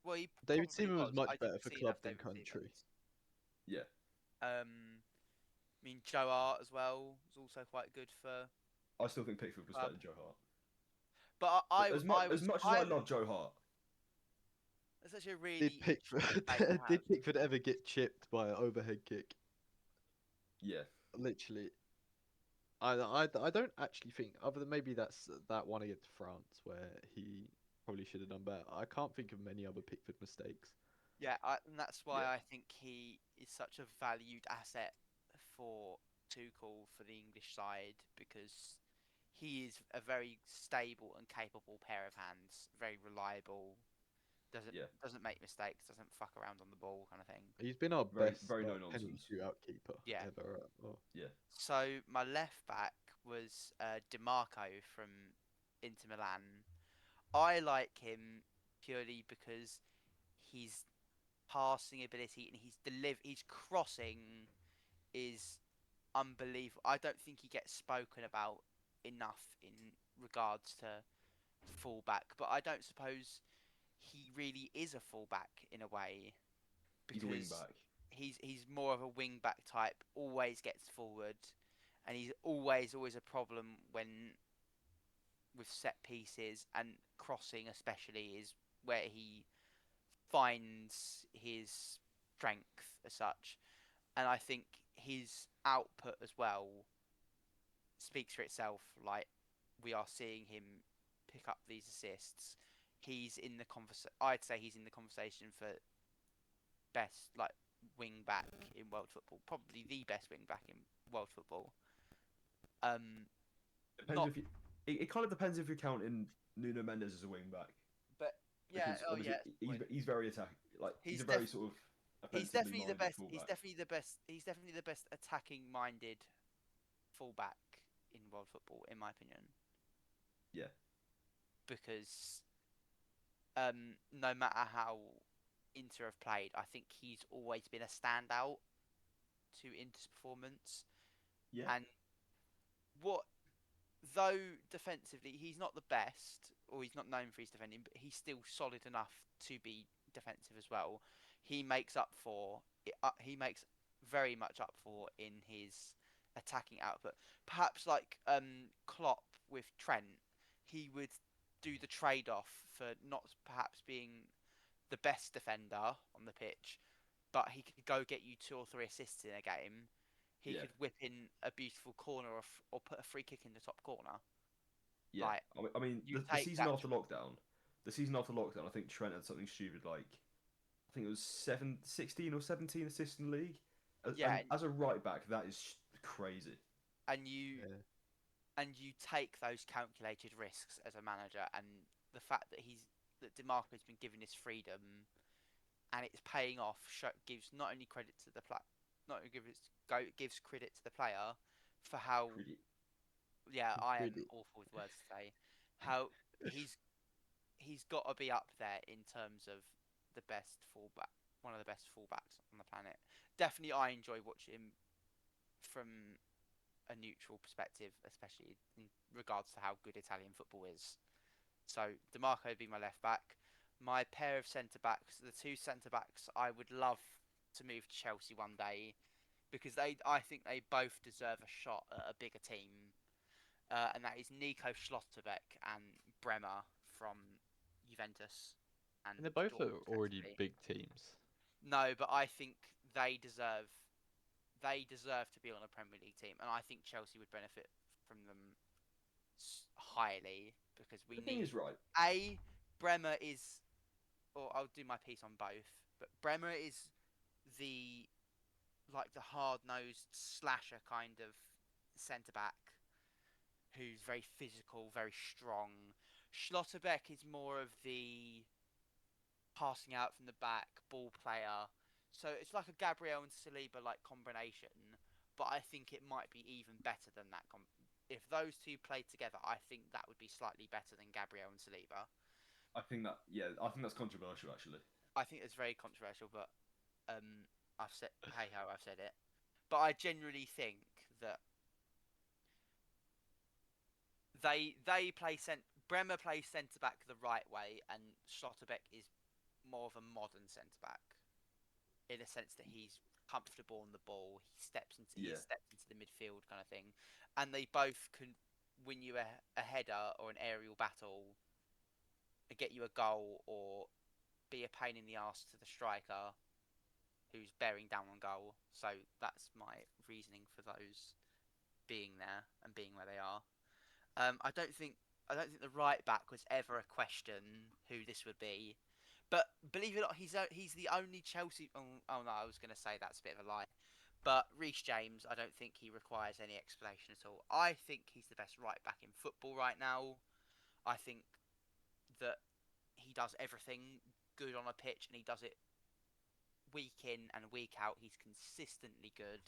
well, he David probably Seaman was was. much I better didn't for see club enough than David country. Seamans. Yeah, I mean Joe Hart as well was also quite good for I still think Pickford was better club. than Joe Hart. But But as much as I love Joe Hart, that's actually a Did really interesting Pickford debate to have. did Pickford ever get chipped by an overhead kick? yeah, Literally, I don't actually think, other than maybe that one against France where he probably should have done better. I can't think of many other Pickford mistakes. Yeah, and that's why yeah, I think he is such a valued asset for Tuchel for the English side because he is a very stable and capable pair of hands, very reliable, doesn't yeah, doesn't make mistakes, doesn't fuck around on the ball kind of thing. He's been our very best very no like penalty nonsense. shootout keeper Yeah. ever. Oh, Yeah, So my left back was DiMarco from Inter Milan. I like him purely because his passing ability and his crossing is unbelievable. I don't think he gets spoken about enough in regards to fullback, but I don't suppose he really is a fullback in a way he's a wing because back. he's more of a wing back type, always gets forward, and he's always a problem when with set pieces and crossing especially is where he finds his strength as such. And I think his output as well speaks for itself. Like we are seeing him pick up these assists. He's in the I'd say he's in the conversation for best like wing back in world football. Probably the best wing back in world football. Depends Not if you. It kind of depends if you're counting Nuno Mendes as a wing back but yeah. because Oh obviously yeah. he's very attack like he's He's a def very sort of he's offensively definitely the minded best. He's fullback. definitely the best. He's definitely the best attacking minded fullback in world football, in my opinion. Yeah, Because no matter how Inter have played, I think he's always been a standout to Inter's performance. yeah, And what, though defensively he's not the best, or he's not known for his defending, but he's still solid enough to be defensive as well. He makes up for he makes very much up for in his attacking output. Perhaps like Klopp with Trent, he would do the trade off for not perhaps being the best defender on the pitch, but he could go get you 2 or 3 assists in a game. He yeah, could whip in a beautiful corner or put a free kick in the top corner. yeah. Like I mean you the take season that. after lockdown, I think Trent had something stupid like I think it was 16 or 17 assists in the league. Yeah, And as a right back, that is crazy. and you yeah. and you take those calculated risks as a manager, and the fact that Demarco's been given his freedom and it's paying off gives not only credit to the not only gives credit to the player for how Pretty. yeah I am Really. awful with words today how he's he's got to be up there in terms of the best fullback, one of the best fullbacks on the planet. Definitely, I enjoy watching him from a neutral perspective, especially in regards to how good Italian football is. So Demarco would be my left back. My pair of centre backs, the two centre backs, I would love to move to Chelsea one day because I think they both deserve a shot at a bigger team, and that is Nico Schlotterbeck and Bremer from Juventus and And they're both Dortmund, already respectively. big teams. No, but I think they deserve to be on a Premier League team, and I think Chelsea would benefit from them highly because we The thing need is, right? a Bremer is, or I'll do my piece on both, but Bremer is the like the hard nosed slasher kind of centre back who's very physical, very strong. Schlotterbeck is more of the passing out from the back ball player. So it's like a Gabriel and Saliba like combination, but I think it might be even better than that. If those two played together, I think that would be slightly better than Gabriel and Saliba. I think that's controversial actually. I think it's very controversial, but I've said hey ho, I've said it. But I genuinely think that they play Bremer plays centre back the right way, and Schlotterbeck is more of a modern centre back in a sense that he's comfortable on the ball. He Yeah, steps into the midfield kind of thing, and they both can win you a header or an aerial battle, and get you a goal, or be a pain in the arse to the striker who's bearing down on goal. So that's my reasoning for those being there and being where they are. I don't think the right back was ever a question who this would be, but believe it or not, he's the only Chelsea. Oh no, I was going to say that's a bit of a lie. But Reece James, I don't think he requires any explanation at all. I think he's the best right back in football right now. I think that he does everything good on a pitch, and he does it week in and week out. He's consistently good.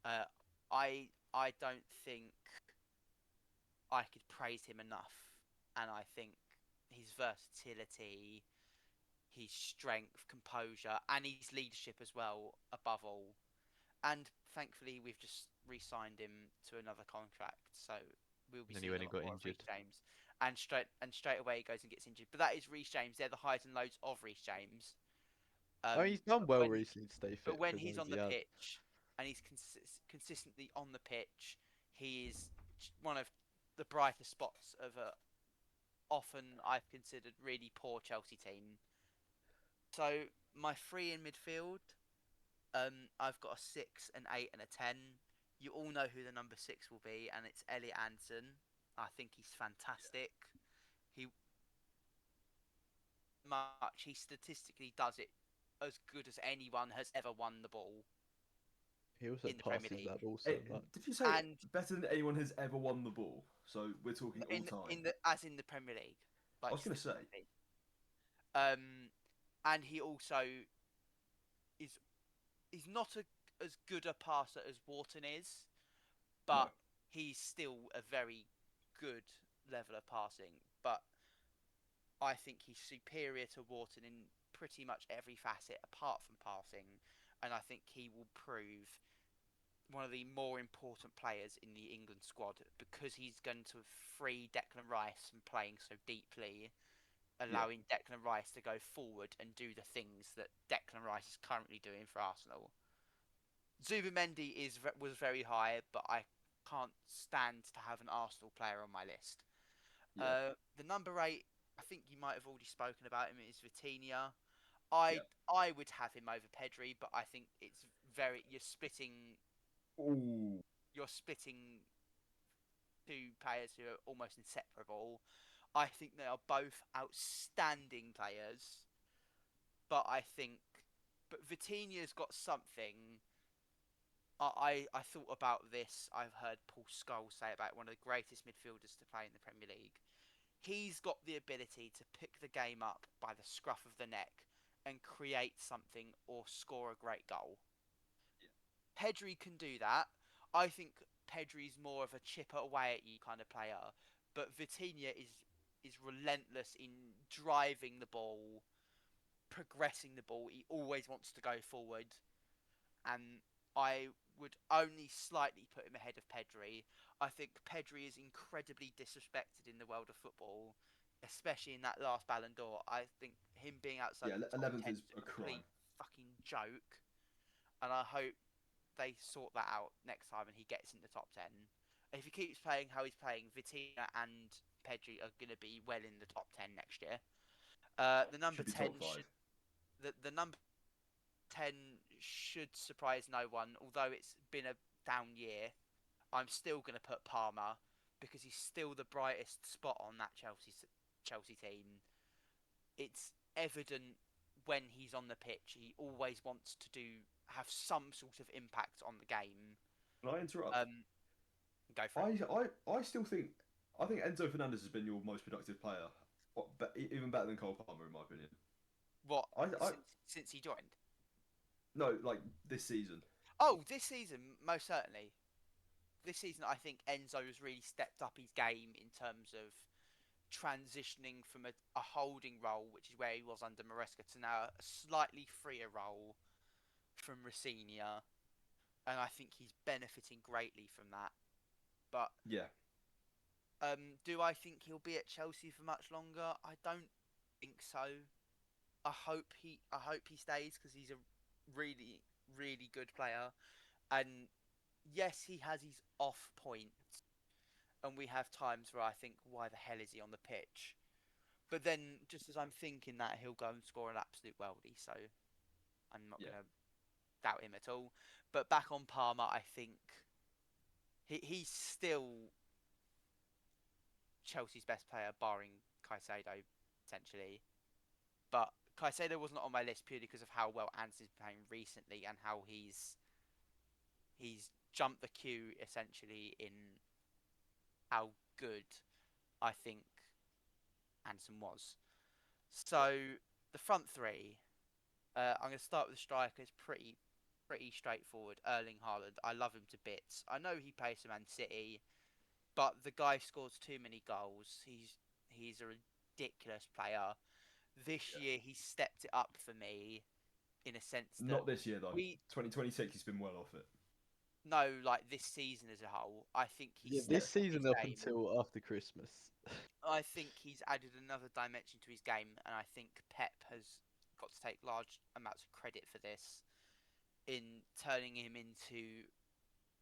Uh, I don't think I could praise him enough, and I think his versatility, his strength, composure, and his leadership as well, above all. And thankfully, we've just re-signed him to another contract, so we'll be And then he seeing went a and lot got more of Reece injured. James. And straight away he goes and gets injured. But that is Reece James. They're the highs and lows of Reece James. Oh, he's done But well when recently to stay but fit, when because he's on obviously the he has. pitch and he's consistently on the pitch, he is one of the brightest spots of a often I've considered really poor Chelsea team. So my three in midfield, I've got a 6, an 8, and a 10. You all know who the number 6 will be, and it's Elliot Anderson. I think he's fantastic. He he statistically does it as good as anyone has ever won the ball He also in the Premier passes League. that ball so much. Did you say And better than anyone has ever won the ball? So we're talking all time. in the Premier League, I like was gonna say statistically. And he also is he's not as good a passer as Wharton is, no. but he's still a very good level of passing. But I think he's superior to Wharton in pretty much every facet apart from passing, and I think he will prove one of the more important players in the England squad because he's going to free Declan Rice from playing so deeply, Yeah, allowing Declan Rice to go forward and do the things that Declan Rice is currently doing for Arsenal. Zubimendi was very high, but I can't stand to have an Arsenal player on my list. yeah, The number 8, I think you might have already spoken about him, is Vitinha. yeah. I would have him over Pedri, but I think it's very Ooh, you're splitting two players who are almost inseparable. I think they are both outstanding players, but Vitinha's got something. I thought about this. I've heard Paul Scholes say about one of the greatest midfielders to play in the Premier League. He's got the ability to pick the game up by the scruff of the neck and create something or score a great goal. Pedri can do that. I think Pedri's more of a chipper away at you kind of player, but Vitinha is relentless in driving the ball, progressing the ball. He always wants to go forward, and I would only slightly put him ahead of Pedri. I think Pedri is incredibly disrespected in the world of football, especially in that last Ballon d'Or. I think him being outside yeah. of the top 11th 10 is is a a crime. complete fucking joke, and I hope they sort that out next time and he gets in the top 10. If he keeps playing how he's playing, Vitinha and Pedri are going to be well in the top 10 next year. The number Should be 10 top five. the number 10 should surprise no one, although it's been a down year. I'm still going to put Palmer. because he's still the brightest spot on that Chelsea team. It's evident when he's on the pitch, he always wants to have some sort of impact on the game. Can I interrupt? Um, Go for it. I still think Enzo Fernandez has been your most productive player, even better than Cole Palmer in my opinion. What I since he joined? no, like this season. Oh, this season most certainly. This season, I think Enzo has really stepped up his game in terms of transitioning from a holding role, which is where he was under Maresca, to now a slightly freer role from Rafinha, and I think he's benefiting greatly from that. But Yeah, do I think he'll be at Chelsea for much longer? I don't think so. I hope he stays because he's a really really good player, and yes, he has his off points, and we have times where I think, why the hell is he on the pitch? But then, just as I'm thinking that, he'll go and score an absolute worldie, so I'm not yeah, going to doubt him at all. But back on Palmer, I think he's still Chelsea's best player, barring Caicedo, potentially. But Caicedo wasn't on my list purely because of how well Anderson's been playing recently and how he's jumped the queue essentially in how good I think Anderson was. yeah, So the front three, I'm going to start with the strikers. Pretty straightforward. Erling Haaland, I love him to bits. I know he plays for Man City, but the guy scores too many goals. He's a ridiculous player. This yeah. year he stepped it up for me in a sense that Not this year though. we 2026, he's been well off it. know, like this season as a whole. I think he Yeah, this stepped up his season up game. until after Christmas. I think he's added another dimension to his game, and I think Pep has got to take large amounts of credit for this in turning him into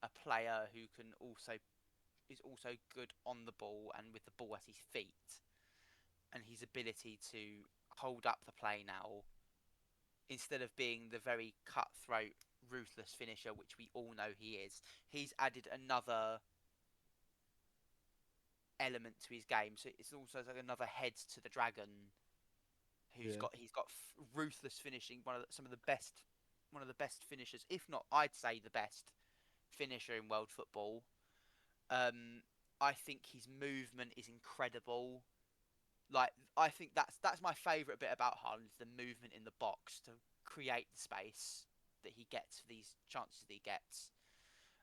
a player who is also good on the ball and with the ball at his feet, and his ability to hold up the play now instead of being the very cutthroat, ruthless finisher which we all know he is. He's added another element to his game, so it's also like another head to the dragon. Yeah. He's got ruthless finishing, one of the best finishers, if not I'd say the best finisher in world football. Um, I think his movement is incredible. Like I think that's my favourite bit about Haaland is the movement in the box to create the space that he gets for these chances that he gets,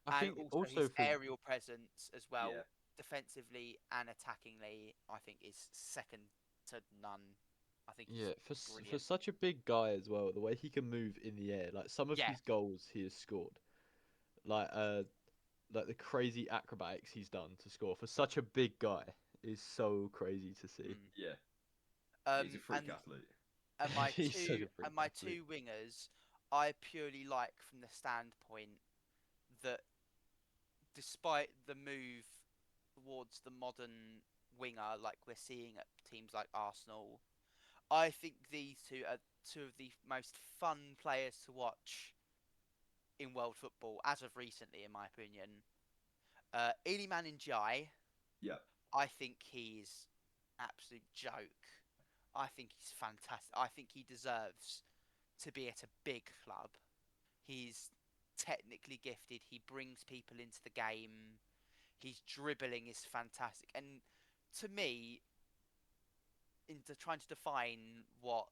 I and think also his also for aerial presence as Yeah, well, defensively and attackingly. I think is second to none. I think he's yeah, for brilliant. such a big guy as well, the way he can move in the air, like some of Yeah. his goals he has scored, like like the crazy acrobatics he's done to score for such a big guy is so crazy to see. Mm. yeah. He's a Um, freak athlete. and He's such a freak my athlete. two wingers, I purely like from the standpoint that despite the move towards the modern winger, like we're seeing at teams like Arsenal, I think these two are two of the most fun players to watch in world football as of recently, in my opinion. Iliman Ndiaye, Yeah, I think he's absolute joke. I think he's fantastic. I think he deserves to be at a big club. He's technically gifted. He brings people into the game. His dribbling is fantastic. And to me, into trying to define what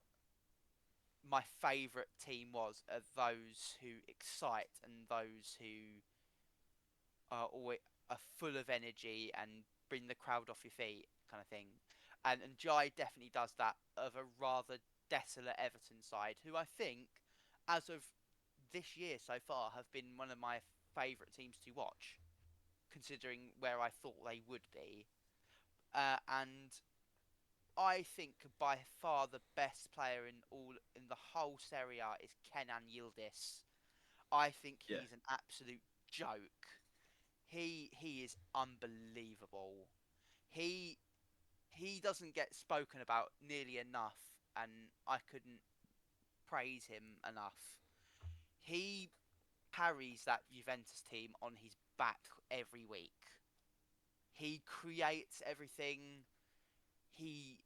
my favourite team was, are those who excite and those who are full of energy and bring the crowd off your feet, kind of thing. And Jai definitely does that of a rather desolate Everton side, who I think, as of this year so far, have been one of my favourite teams to watch, considering where I thought they would be. And I think by far the best player in the whole Serie A is Kenan Yildiz. I think yeah, he's an absolute joke. He is unbelievable. He he doesn't get spoken about nearly enough, and I couldn't praise him enough. He carries that Juventus team on his back every week. He creates everything. He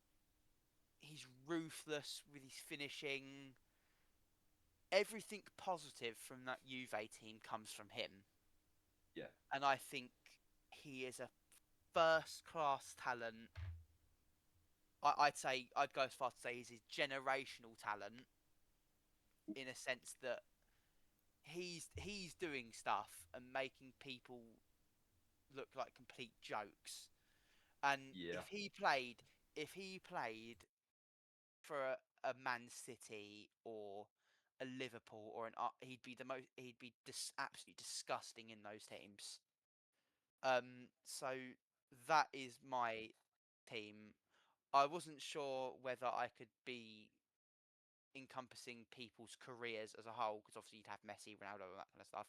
he's ruthless with his finishing. Everything positive from that Juve team comes from him, Yeah. and I think he is a first class talent. I'd say I'd go as far to say he's a generational talent in a sense that he's doing stuff and making people look like complete jokes. And Yeah. if he played for a Man City or a Liverpool or he'd be absolutely disgusting in those teams. So that is my team. I wasn't sure whether I could be encompassing people's careers as a whole, because obviously you'd have Messi, Ronaldo, and that kind of stuff.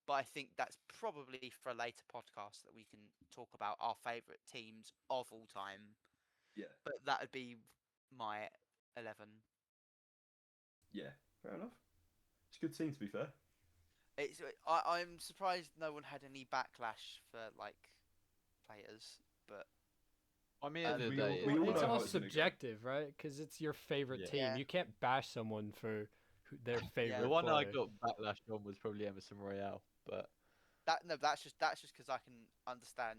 But I think that's probably for a later podcast that we can talk about our favourite teams of all time. Yeah. But that would be my 11. Yeah. Fair enough. It's a good team, to be fair. I'm surprised no one had any backlash for like players, but I mean, at the end of We the all- day, we all It's know how all it's gonna go. subjective, right? Because it's your favorite Yeah. team. Yeah. You can't bash someone for their favorite the one I player. got backlash on was probably Emerson Royale, but that's just because I can understand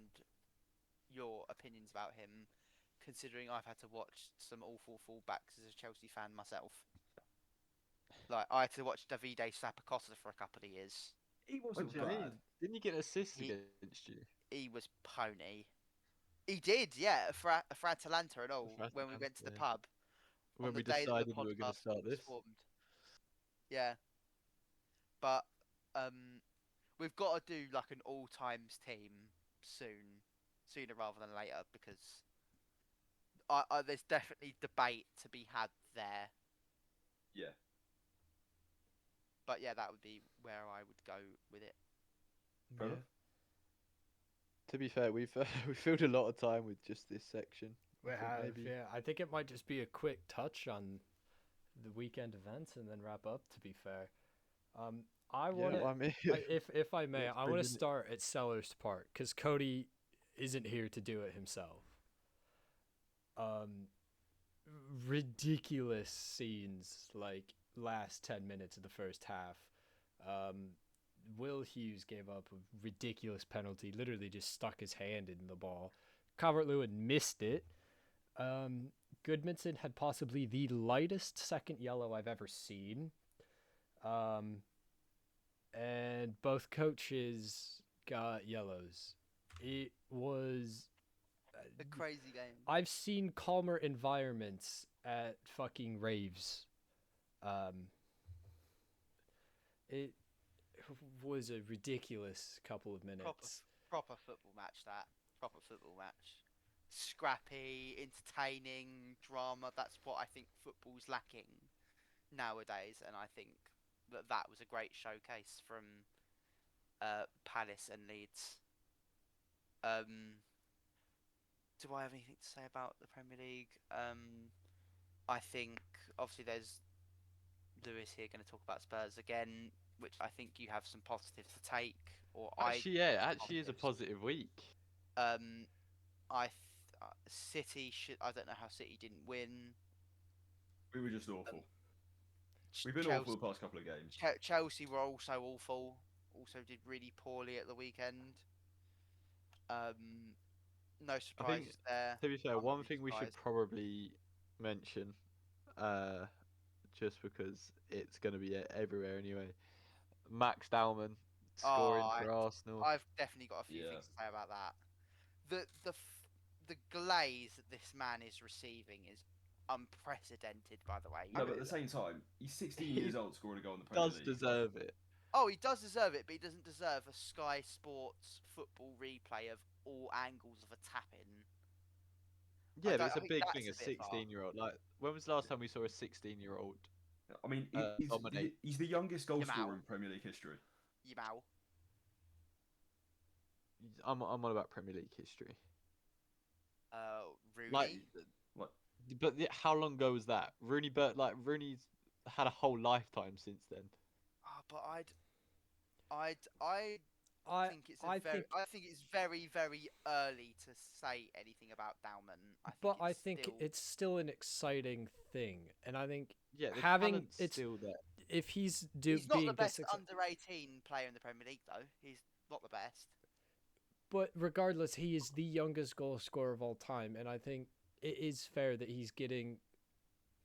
your opinions about him, considering I've had to watch some awful fullbacks as a Chelsea fan myself. Like I had to watch Davide Sapakostas for a couple of years. He what wasn't do you bad. mean? Didn't you get an assist He against you? he was pony. He did, yeah, for Atalanta and all. For When we went to Atalanta, the yeah. pub on When the we day that the decided we were going to podcast start was this. formed. Yeah, but we've got to do like an all times team sooner rather than later, because there's definitely debate to be had there. Yeah. But yeah, that would be where I would go with it. Fair enough. To be fair, we've we filled a lot of time with just this section. We I think have, maybe. yeah. I think it might just be a quick touch on the weekend events and then wrap up. To be fair, I Yeah, want to, well, I mean, if I may, let's I want bring to in- start at Sellers Park because Cody isn't here to do it himself. Um, Ridiculous scenes like last 10 minutes of the first half. Um, Will Hughes gave up a ridiculous penalty, literally just stuck his hand in the ball. Calvert Lewin missed it. Goodmanson had possibly the lightest second yellow I've ever seen. And both coaches got yellows. It was. A crazy game. I've seen calmer environments at fucking raves. It was a ridiculous couple of minutes. Proper football match. That proper football match. Scrappy, entertaining, drama. That's what I think football's lacking nowadays, and I think that was a great showcase from Palace and Leeds. Do I have anything to say about the Premier League? I think obviously there's Lewis here going to talk about Spurs again, which I think you have some positives to take. Or actually, yeah, it some actually is a positives. positive week. City should. I don't know how City didn't win. We were just awful. We've been Chelsea, awful the past couple of games. Chelsea were also awful. Also did really poorly at the weekend. No I think, surprises there. to be fair, I'm not one really thing we should surprised. probably mention, just because it's going to be everywhere anyway. Max Dowman scoring Oh, for Arsenal. I've definitely got a few Yeah. things to say about that. The glaze that this man is receiving is unprecedented. By the way, No, but at the same time, he's 16 He years old, scoring a goal in the Premier does League. deserve it. oh, he does deserve it, but he doesn't deserve a Sky Sports football replay of all angles of a tap in. Yeah, but it's I a think big that's thing. A a bit far. 16-year-old. Like, when was the last time we saw a 16-year-old? I mean, dominate. he's the youngest goal Yamal. scorer in Premier League history. Yamal. I'm on about Premier League history. Rooney. Like, Like, but how long ago was that? Rooney's had a whole lifetime since then. But I'd I think it's a I very, think, I think it's very, very early to say anything about Dauman. I think but I it's think still. it's still an exciting thing, and I think Yeah, the having talent's it's still there. if he's He's not the being this best success. under 18 player in the Premier League, though. He's not the best. But regardless, he is the youngest goal scorer of all time, and I think it is fair that he's getting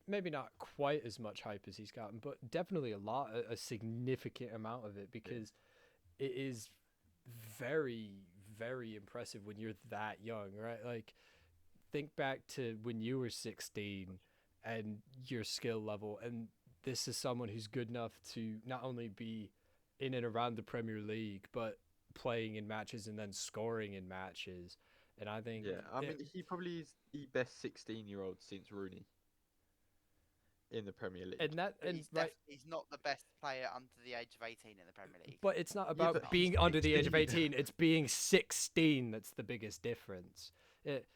maybe not quite as much hype as he's gotten, but definitely a significant amount of it Yeah. because it is very, very impressive when you're that young, right? Like, think back to when you were 16 and your skill level, and this is someone who's good enough to not only be in and around the Premier League, but playing in matches and then scoring in matches. And I think Yeah, I mean, he probably is the best 16-year-old since Rooney in the Premier League. and that But and he's right, he's not the best player under the age of 18 in the Premier League. but it's not Yeah, about but he's being under the age of 16. 18. It's being 16 that's the biggest difference. It,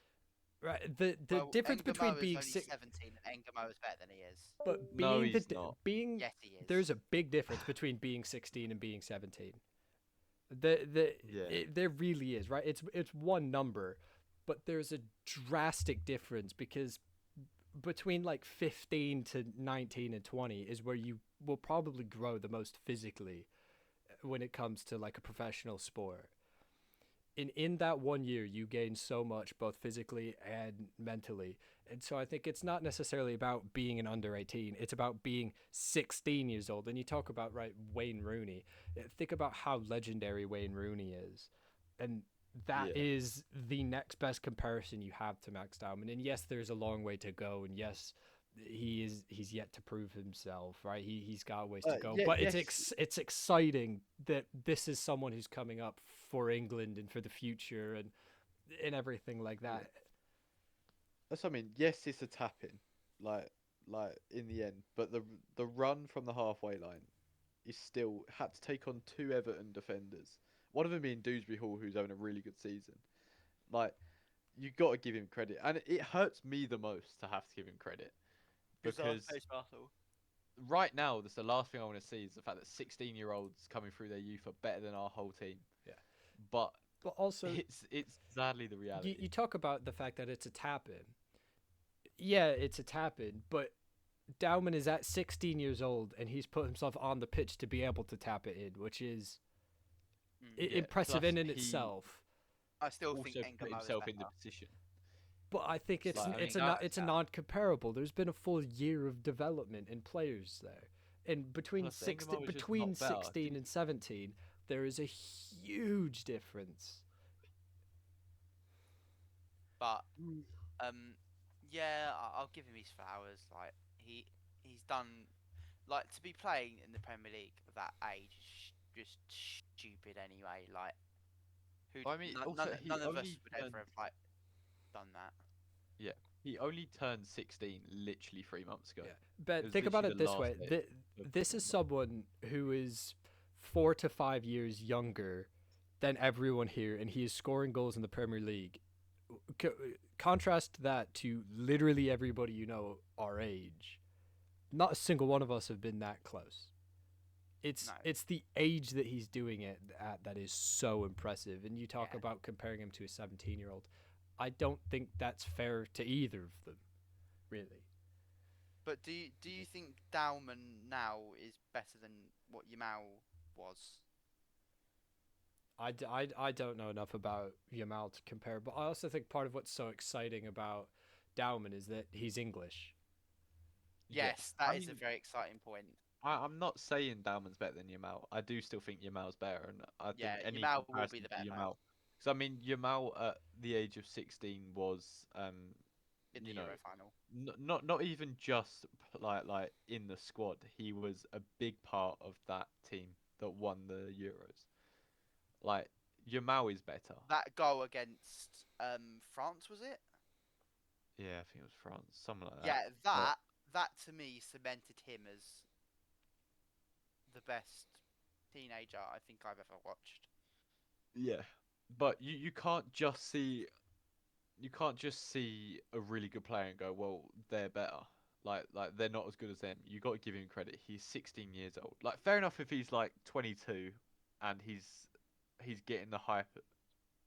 right, the Well, difference between Engamo is being only 17, and Engamo is better than he is. but No, being he's not. being Yes, he is. there's a big difference between being 16 and being 17. The Yeah. there really is, right? It's one number, but there's a drastic difference because between like 15 to 19 and 20 is where you will probably grow the most physically when it comes to like a professional sport. In that 1 year you gain so much both physically and mentally, and so I think it's not necessarily about being an under 18, it's about being 16 years old. And you talk about, right, Wayne Rooney. Think about how legendary Wayne Rooney is, and that Yeah. is the next best comparison you have to Max Dowman. And yes, there's a long way to go, and yes, he's yet to prove himself, right? He's got ways to go, Yeah, but yes. it's exciting that this is someone who's coming up for England and for the future and everything like Yeah. that. That's what I mean. Yes, it's a tap in, like like in the end, but the run from the halfway line is still had to take on two Everton defenders. One of them being Dewsbury Hall, who's having a really good season. Like you got to give him credit, and it hurts me the most to have to give him credit because Arsenal. right now, that's the last thing I want to see is the fact that 16-year-olds coming through their youth are better than our whole team. Yeah, But but also it's sadly the you reality. talk about the fact that it's a tap in. Yeah, it's a tap in, but Dowman is at 16 years old and he's put himself on the pitch to be able to tap it in, which is Yeah. impressive Plus, in he itself. I still think also put Engamo is himself in the better. position. But I think It's like, I it's mean, it's a non-comparable. There's been a full year of development in players there, and plus Engamo is just between not better. 16 and 17, there is a huge difference. But yeah, I'll give him his flowers. Like he's done. Like, to be playing in the Premier League at that age is just stupid anyway. Like who? I mean, None, also none, he none of us only would ever turned, have like done that. yeah, he only turned 16 literally 3 months ago. Yeah, It but was think about literally it the this last way: day of this is November. someone who is 4 to 5 years younger than everyone here, and he is scoring goals in the Premier League. Co- Contrast that to literally everybody you know our age. Not a single one of us have been that close. No. It's the age that he's doing it at that is so impressive. And you talk Yeah. about comparing him to a 17-year-old. I don't think that's fair to either of them, really. But do you think Dauman now is better than what Yamal was? I don't know enough about Yamal to compare, but I also think part of what's so exciting about Dowman is that he's English. Yeah, Yes, that I is a mean, very exciting point. I'm not saying Dalman's better than Yamal. I do still think Yamal's better, and I think Yeah, any Yamal will be comparison the to better player Yamal, because I mean Yamal at the age of 16 was, in the you know, Euro final. not even just like in the squad. He was a big part of that team that won the Euros. Like Yamal is better. That goal against France, was it? Yeah, I think it was France, something like that. Yeah, But that to me cemented him as the best teenager I think I've ever watched. yeah, but you can't just see a really good player and go, well, they're better. Like they're not as good as them. You got to give him credit. He's 16 years old. Like fair enough if he's like 22 and he's getting the hype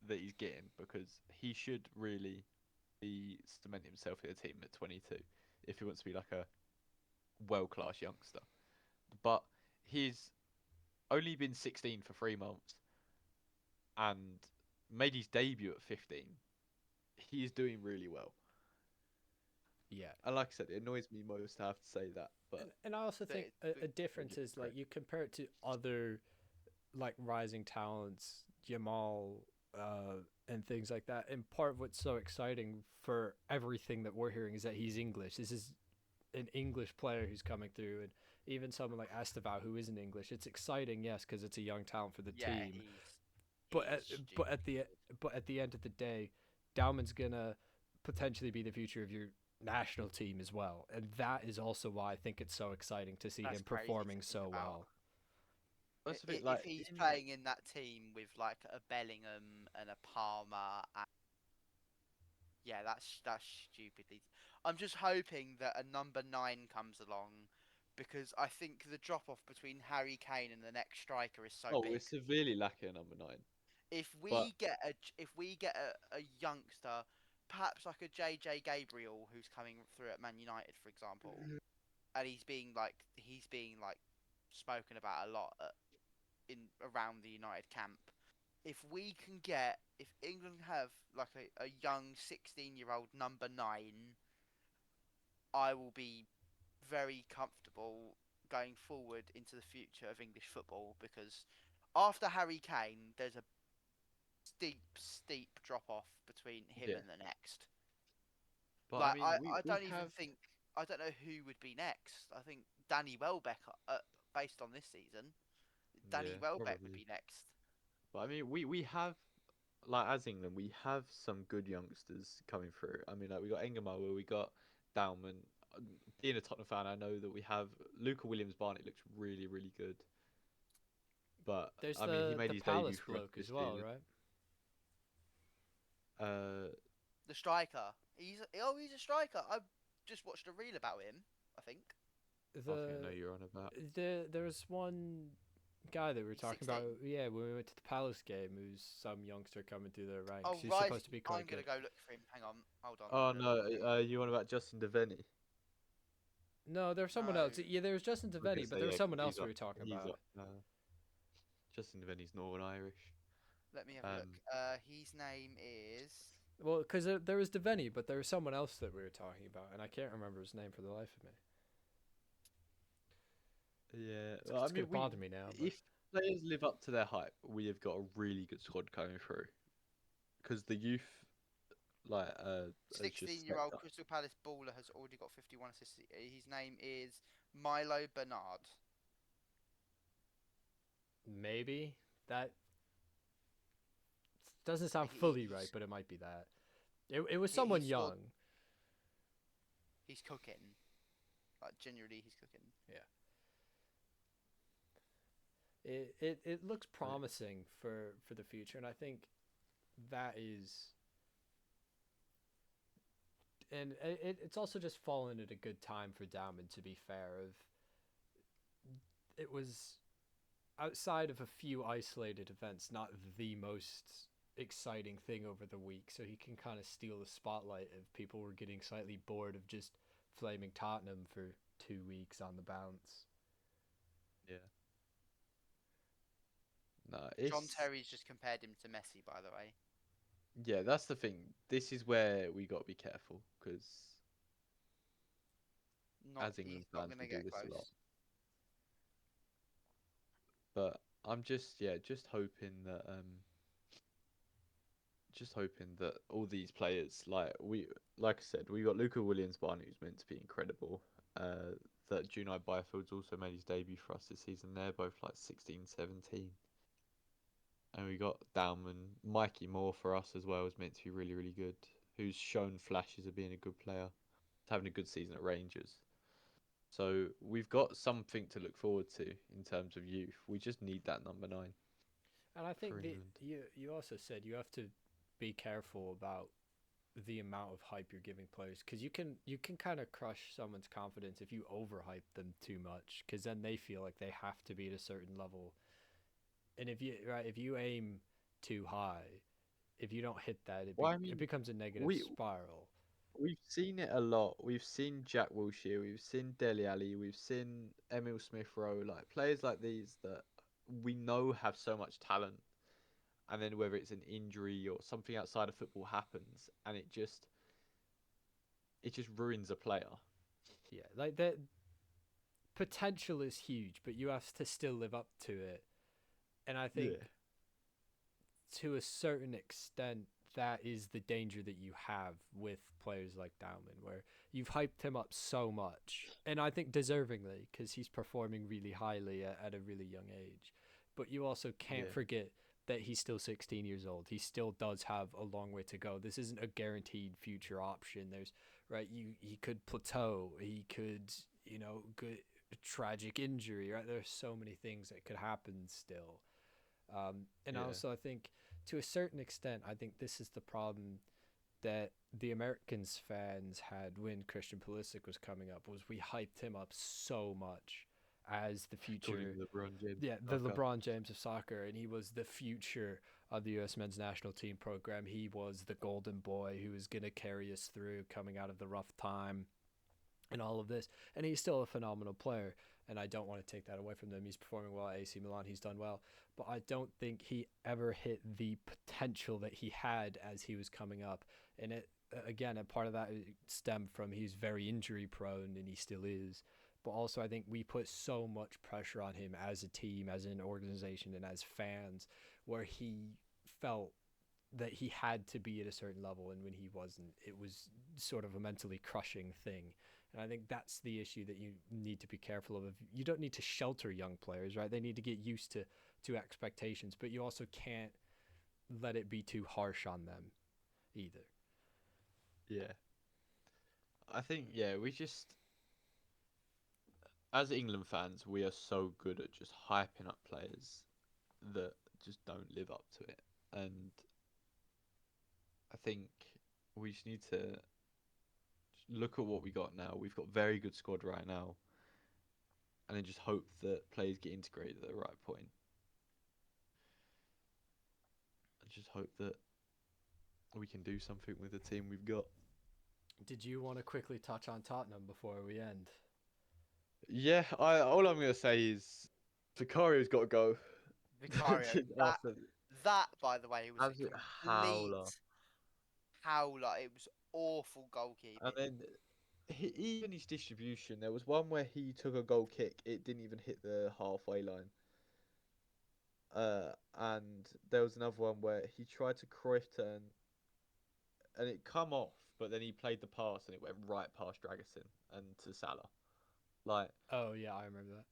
that he's getting because he should really be cementing himself in the team at 22 if he wants to be like a world class youngster. But he's only been 16 for 3 months and made his debut at 15. He is doing really well. Yeah. And like I said, it annoys me most to have to say that, but And I also But think a difference give him is like credit. you compare it to other like rising talents, Jamal, and things like that. And part of what's so exciting for everything that we're hearing is that he's English. This is an English player who's coming through, and even someone like Estevao who isn't English. It's exciting, yes, because it's a young talent for the yeah, team. he's But he's but stupid. at the end of the day, Dowman's gonna potentially be the future of your national team as well, and that is also why I think it's so exciting to see That's him crazy to performing think so about. well. that's a bit If like he's in playing in that team with like a Bellingham and a Palmer, and yeah, that's stupidly. I'm just hoping that a number 9 comes along, because I think the drop off between Harry Kane and the next striker is so oh, we're big. severely lacking a number 9. If But we get a youngster, perhaps like a JJ Gabriel who's coming through at Man United, for example, and he's being like spoken about a lot in around the United camp. If England have like a young 16-year-old number 9, I will be very comfortable going forward into the future of English football, because after Harry Kane, there's a steep drop off between him yeah, and the next. but I Like mean, I we don't even have think I don't know who would be next. I think Danny Welbeck, based on this season, Danny yeah, Welbeck would probably. be next. But I mean, we have like as England, we have some good youngsters coming through. I mean, like we got Engelmauer, we got Dalman. Being a Tottenham fan, I know that we have Luca Williams Barnett looks really, really good. But There's I mean, he made the his debut Palace for us bloke this as well, season. right? Uh, The striker. He's a striker. I just watched a reel about him. I think I think I know The you're on about. there's one guy that we were he's talking about. 16. Yeah, when we went to the Palace game, who's some youngster coming through their ranks. Oh, He's supposed to Rising. be I'm quite gonna good. go look for him. Hang on. Hold on. I'm Oh gonna look no, for him. you on about Justin Devenny? No, there was someone No. else. Yeah, there was Justin I was gonna Devenny, but say there was yeah, someone 'cause else we were talking he's about. up. Justin Devenny's Northern Irish. Let me have a look. Um, His name is. Well, because there was Devenny, but there was someone else that we were talking about, and I can't remember his name for the life of me. yeah, It's, well, I it's gonna mean, we bother me now, but if players live up to their hype, we have got a really good squad coming through. Because the youth, like, has just 16-year-old stepped up. Crystal Palace baller has already got 51 assists. His name is Milo Bernard. maybe that doesn't sound He, fully right, he's but it might be that. It was he someone scored. young. He's cooking. Like genuinely, he's cooking. Yeah. It looks Yeah. promising for the future, and I think that is, and it's also just fallen at a good time for Dowman. To be fair, of it was outside of a few isolated events, not the most exciting thing over the week. So he can kind of steal the spotlight if people were getting slightly bored of just flaming Tottenham for 2 weeks on the bounce. Yeah. No, John it's Terry's just compared him to Messi, by the way. yeah. That's the thing. This is where we got to be careful because Not as England he's not fans, we gonna do get this a lot. close. But I'm just just hoping that all these players like I said, we got Luca Williams Barney who's meant to be incredible. That Junai Byfield's also made his debut for us this season. They're both like 16, 17. And we got Dalman, Mikey Moore for us as well is meant to be really, really good. Who's shown flashes of being a good player, having a good season at Rangers. So we've got something to look forward to in terms of youth. We just need that number 9 And I for think England. you also said you have to be careful about the amount of hype you're giving players, because you can kind of crush someone's confidence if you overhype them too much, because then they feel like they have to be at a certain level. And if you aim too high, if you don't hit that, Well, I it mean, becomes a negative we spiral. we've seen it a lot. We've seen Jack Wilshere, we've seen Dele Alli, we've seen Emil Smith Rowe, like players like these that we know have so much talent, and then whether it's an injury or something outside of football happens, and it just ruins a player. Yeah, like the potential is huge, but you have to still live up to it. And I think Yeah. to a certain extent, that is the danger that you have with players like Dowman, where you've hyped him up so much, and I think deservingly, because he's performing really highly at a really young age. But you also can't Yeah. forget that he's still 16 years old. He still does have a long way to go. This isn't a guaranteed future option. There's right. He could plateau. He could good tragic injury. Right. There's so many things that could happen still. And Yeah. also, I think to a certain extent, I think this is the problem that the Americans fans had when Christian Pulisic was coming up was we hyped him up so much as the Called him future, LeBron James. yeah, the Okay. LeBron James of soccer, and he was the future of the U.S. men's national team program. He was the golden boy who was gonna carry us through coming out of the rough time and all of this. And he's still a phenomenal player, and I don't want to take that away from them. He's performing well at AC Milan. He's done well, but I don't think he ever hit the potential that he had as he was coming up. And it again, a part of that stemmed from he's very injury prone, and he still is. But also, I think we put so much pressure on him as a team, as an organization, and as fans, where he felt that he had to be at a certain level, and when he wasn't, it was sort of a mentally crushing thing. And I think that's the issue that you need to be careful of. You don't need to shelter young players, right? They need to get used to expectations, but you also can't let it be too harsh on them either. Yeah. I think we just as England fans, we are so good at just hyping up players that just don't live up to it. And I think we just need to just look at what we got now. We've got very good squad right now, and then just hope that players get integrated at the right point. And just hope that we can do something with the team we've got. Did you want to quickly touch on Tottenham before we end? Yeah, I all I'm gonna say is Vicario's got to go. Vicario, that After that by the way was a absolute complete howler. howler. It was awful And goalkeeping. then even his distribution, there was one where he took a goal kick, it didn't even hit the halfway line. And there was another one where he tried to Cruyff turn, and it come off, but then he played the pass and it went right past Dragusin and to Salah. Like Oh yeah, I remember that.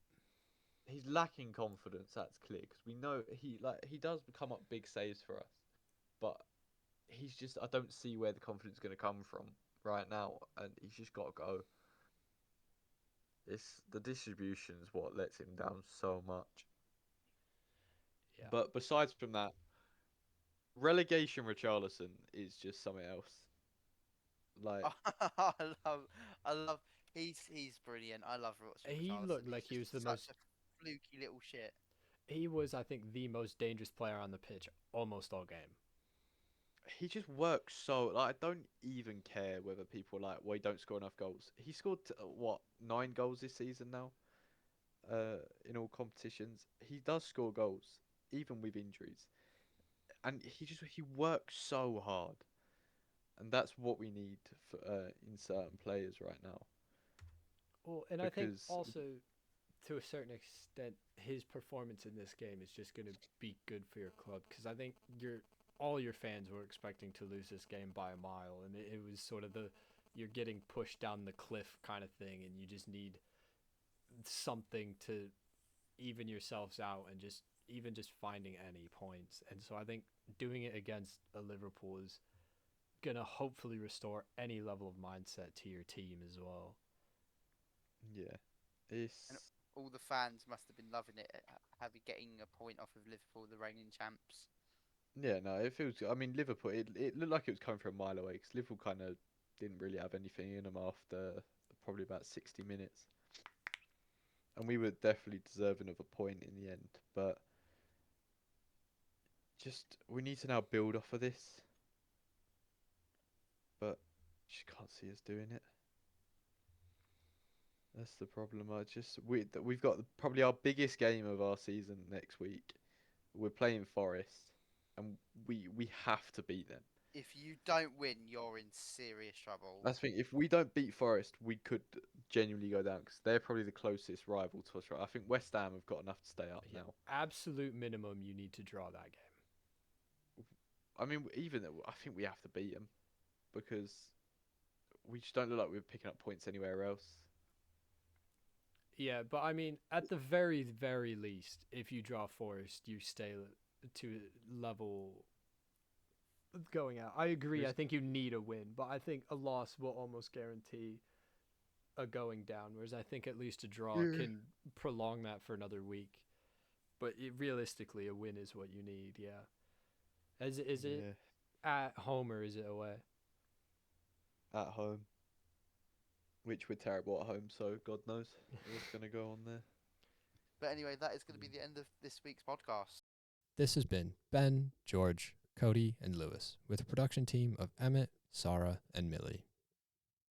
he's lacking confidence. That's clear because we know he does come up big saves for us, but he's just I don't see where the confidence is going to come from right now, and he's just got to go. It's the distribution is what lets him down so much. Yeah. But besides from that, relegation Richarlison is just something else. Like I love, I love. He's brilliant. I love watching He Richarlison. looked like he He's was the just such most. a fluky little shit. He was, I think, the most dangerous player on the pitch almost all game. he just works so. Like I don't even care whether people are like, well, he don't score enough goals. He scored what 9 goals this season now. In all competitions, he does score goals even with injuries, and he works so hard, and that's what we need for in certain players right now Well, and I think because also to a certain extent, his performance in this game is just going to be good for your club because I think all your fans were expecting to lose this game by a mile, and it was sort of the you're getting pushed down the cliff kind of thing, and you just need something to even yourselves out and just finding any points. And so I think doing it against a Liverpool is gonna hopefully restore any level of mindset to your team as well. yeah, And it's all the fans must have been loving it, having getting a point off of Liverpool, the reigning champs. yeah no it feels. I mean Liverpool. It looked like it was coming from a mile away because Liverpool kind of didn't really have anything in them after probably about 60 minutes, and we were definitely deserving of a point in the end, but we need to now build off of this, but just can't see us doing it. That's the problem. We've got probably our biggest game of our season next week. We're playing Forest, and we have to beat them. If you don't win, you're in serious trouble. That's the thing. If we don't beat Forest, we could genuinely go down because they're probably the closest rival to us. Right? I think West Ham have got enough to stay up now. Absolute minimum, you need to draw that game. I mean, I think we have to beat them because we just don't look like we're picking up points anywhere else. Yeah, but I mean, at the very, very least, if you draw Forest, you stay to level going out. I agree. I think you need a win, but I think a loss will almost guarantee a going down, whereas I think at least a draw can prolong that for another week. But realistically, a win is what you need, yeah. Is it at home or is it away? At home. Which we're terrible at home, so God knows what's going to go on there. But anyway, that is going to be the end of this week's podcast. This has been Ben, George, Cody, and Lewis, with a production team of Emmett, Sarah, and Millie.